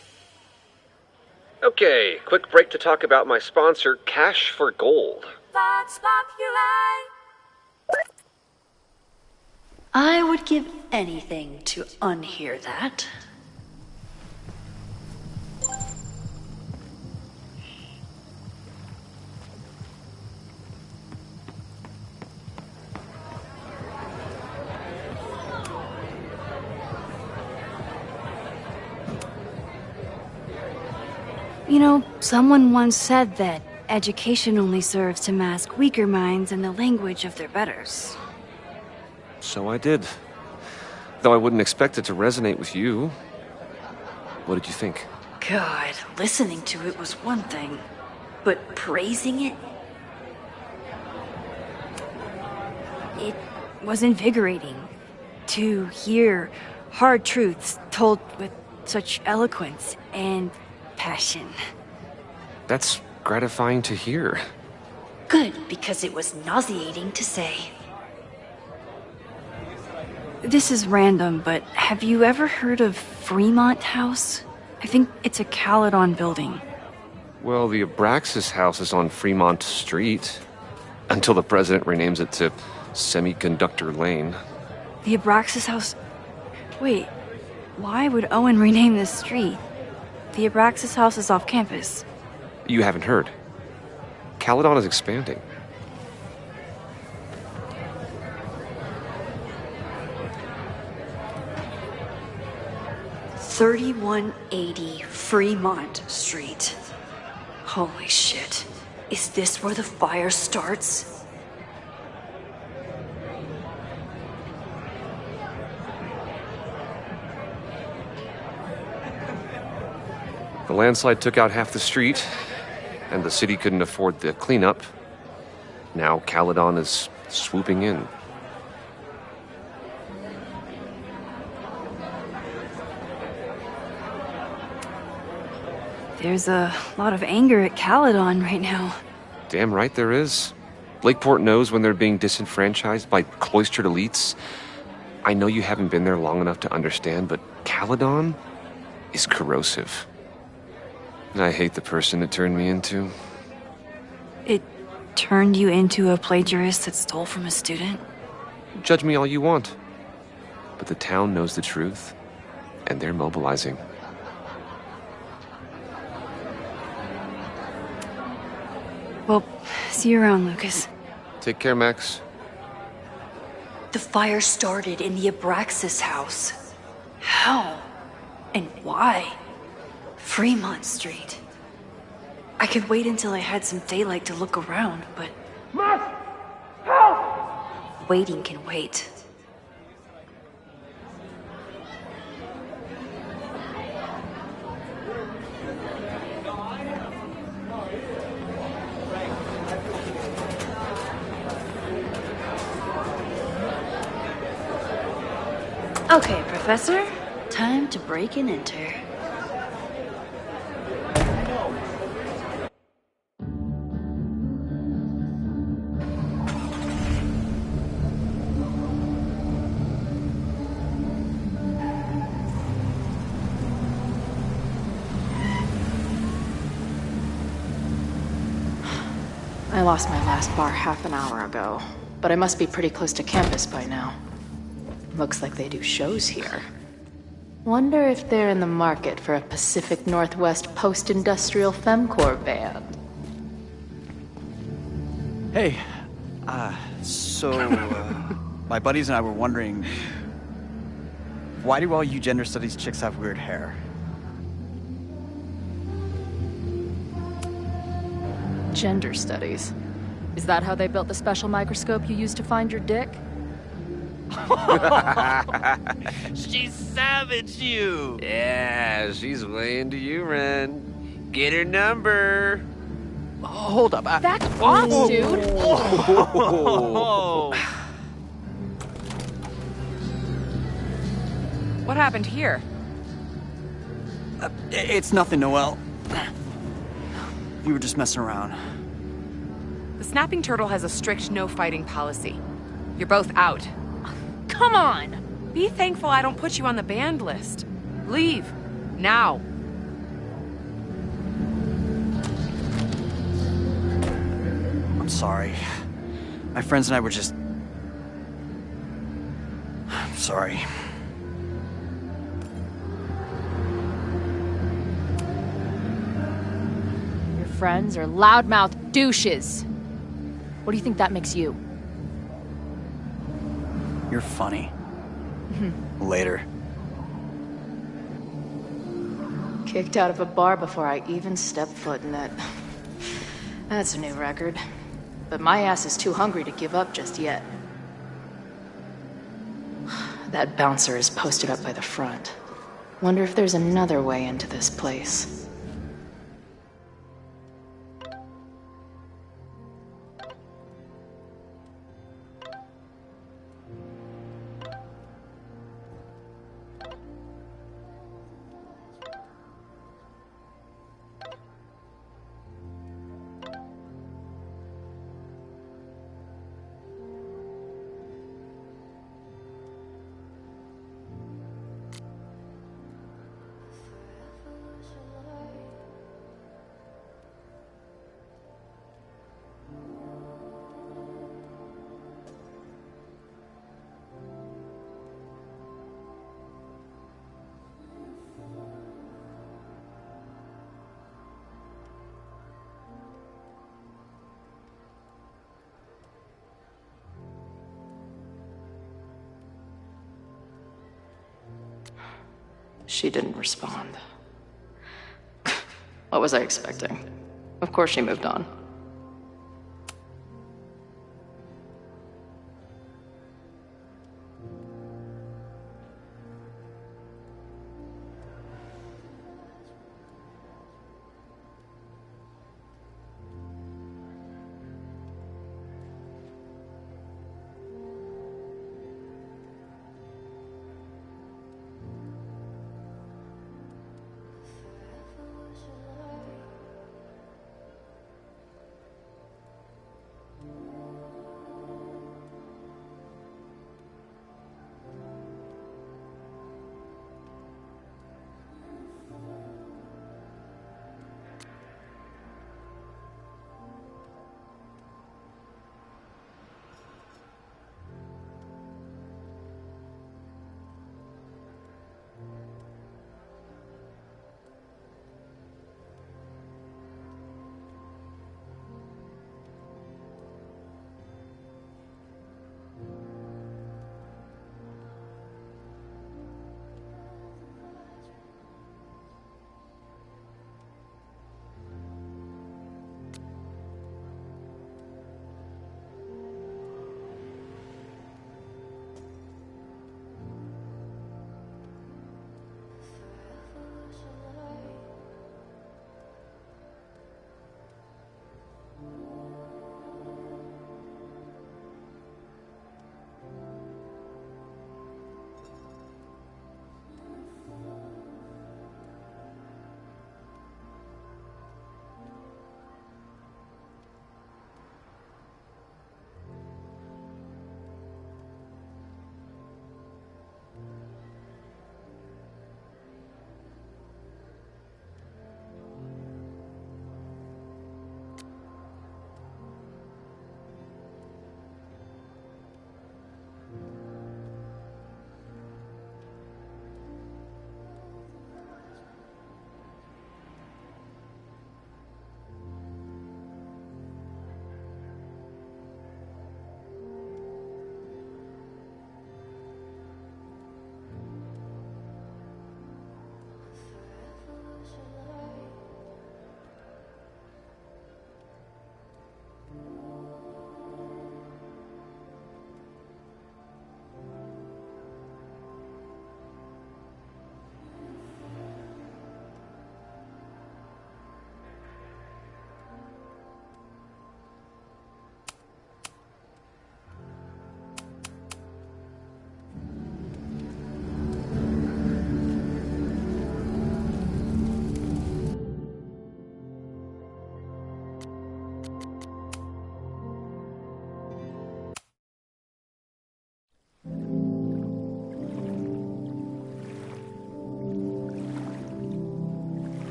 [SPEAKER 9] Okay, quick break to talk about my sponsor, Cash for Gold.
[SPEAKER 7] Vox Populi. I would give anything to unhear that. You know, someone once said that education only serves to mask weaker minds in the language of their betters.
[SPEAKER 9] So I did. Though I wouldn't expect it to resonate with you. What did you think?
[SPEAKER 7] God, listening to it was one thing, but praising it? It was invigorating to hear
[SPEAKER 18] hard truths told with such eloquence and passion.
[SPEAKER 9] That's gratifying to hear.
[SPEAKER 7] Good, because it was nauseating to say.
[SPEAKER 1] This is random, but have you ever heard of Fremont House? I think it's a Caledon building.
[SPEAKER 9] Well, the Abraxas house is on Fremont Street. Until the president renames it to Semiconductor Lane.
[SPEAKER 1] The Abraxas House... Wait, why would Owen rename this street? The Abraxas House is off campus.
[SPEAKER 9] You haven't heard. Caledon is expanding.
[SPEAKER 7] $3180 Fremont Street. Holy shit. Is this where the fire starts?
[SPEAKER 9] The landslide took out half the street, and the city couldn't afford the cleanup. Now Caledon is swooping in.
[SPEAKER 1] There's a lot of anger at Caledon right now.
[SPEAKER 9] Damn right there is. Lakeport knows when they're being disenfranchised by cloistered elites. I know you haven't been there long enough to understand, but Caledon is corrosive. And I hate the person it turned me into.
[SPEAKER 1] It turned you into a plagiarist that stole from a student?
[SPEAKER 9] Judge me all you want. But the town knows the truth, and they're mobilizing.
[SPEAKER 1] Well, see you around, Lucas.
[SPEAKER 9] Take care, Max.
[SPEAKER 7] The fire started in the Abraxas house. How? And why? Fremont Street. I could wait until I had some daylight to look around, but...
[SPEAKER 5] Max! Help!
[SPEAKER 7] Waiting can wait. Okay, Professor. Time to break and enter.
[SPEAKER 13] I lost my last bar half an hour ago, but I must be pretty close to campus by now. Looks like they do shows here. Wonder if they're in the market for a Pacific Northwest post-industrial femcore band.
[SPEAKER 22] Hey, my buddies and I were wondering, why do all you gender studies chicks have weird hair?
[SPEAKER 3] Gender studies. Is that how they built the special microscope you used to find your dick?
[SPEAKER 23] She savaged you!
[SPEAKER 9] Yeah, she's way into you, Ren. Get her number.
[SPEAKER 22] Hold up.
[SPEAKER 3] That's off, dude!
[SPEAKER 16] What happened here?
[SPEAKER 22] It's nothing, Noelle. We were just messing around.
[SPEAKER 16] The Snapping Turtle has a strict no-fighting policy. You're both out.
[SPEAKER 15] Come on! Be thankful I don't put you on the banned list. Leave. Now.
[SPEAKER 22] I'm sorry. My friends and I were just... I'm sorry.
[SPEAKER 3] Your friends are loudmouth douches. What do you think that makes you?
[SPEAKER 22] You're funny. Later.
[SPEAKER 13] Kicked out of a bar before I even stepped foot in it. That's a new record. But my ass is too hungry to give up just yet. That bouncer is posted up by the front. Wonder if there's another way into this place.
[SPEAKER 8] She didn't respond. What was I expecting? Of course she moved on.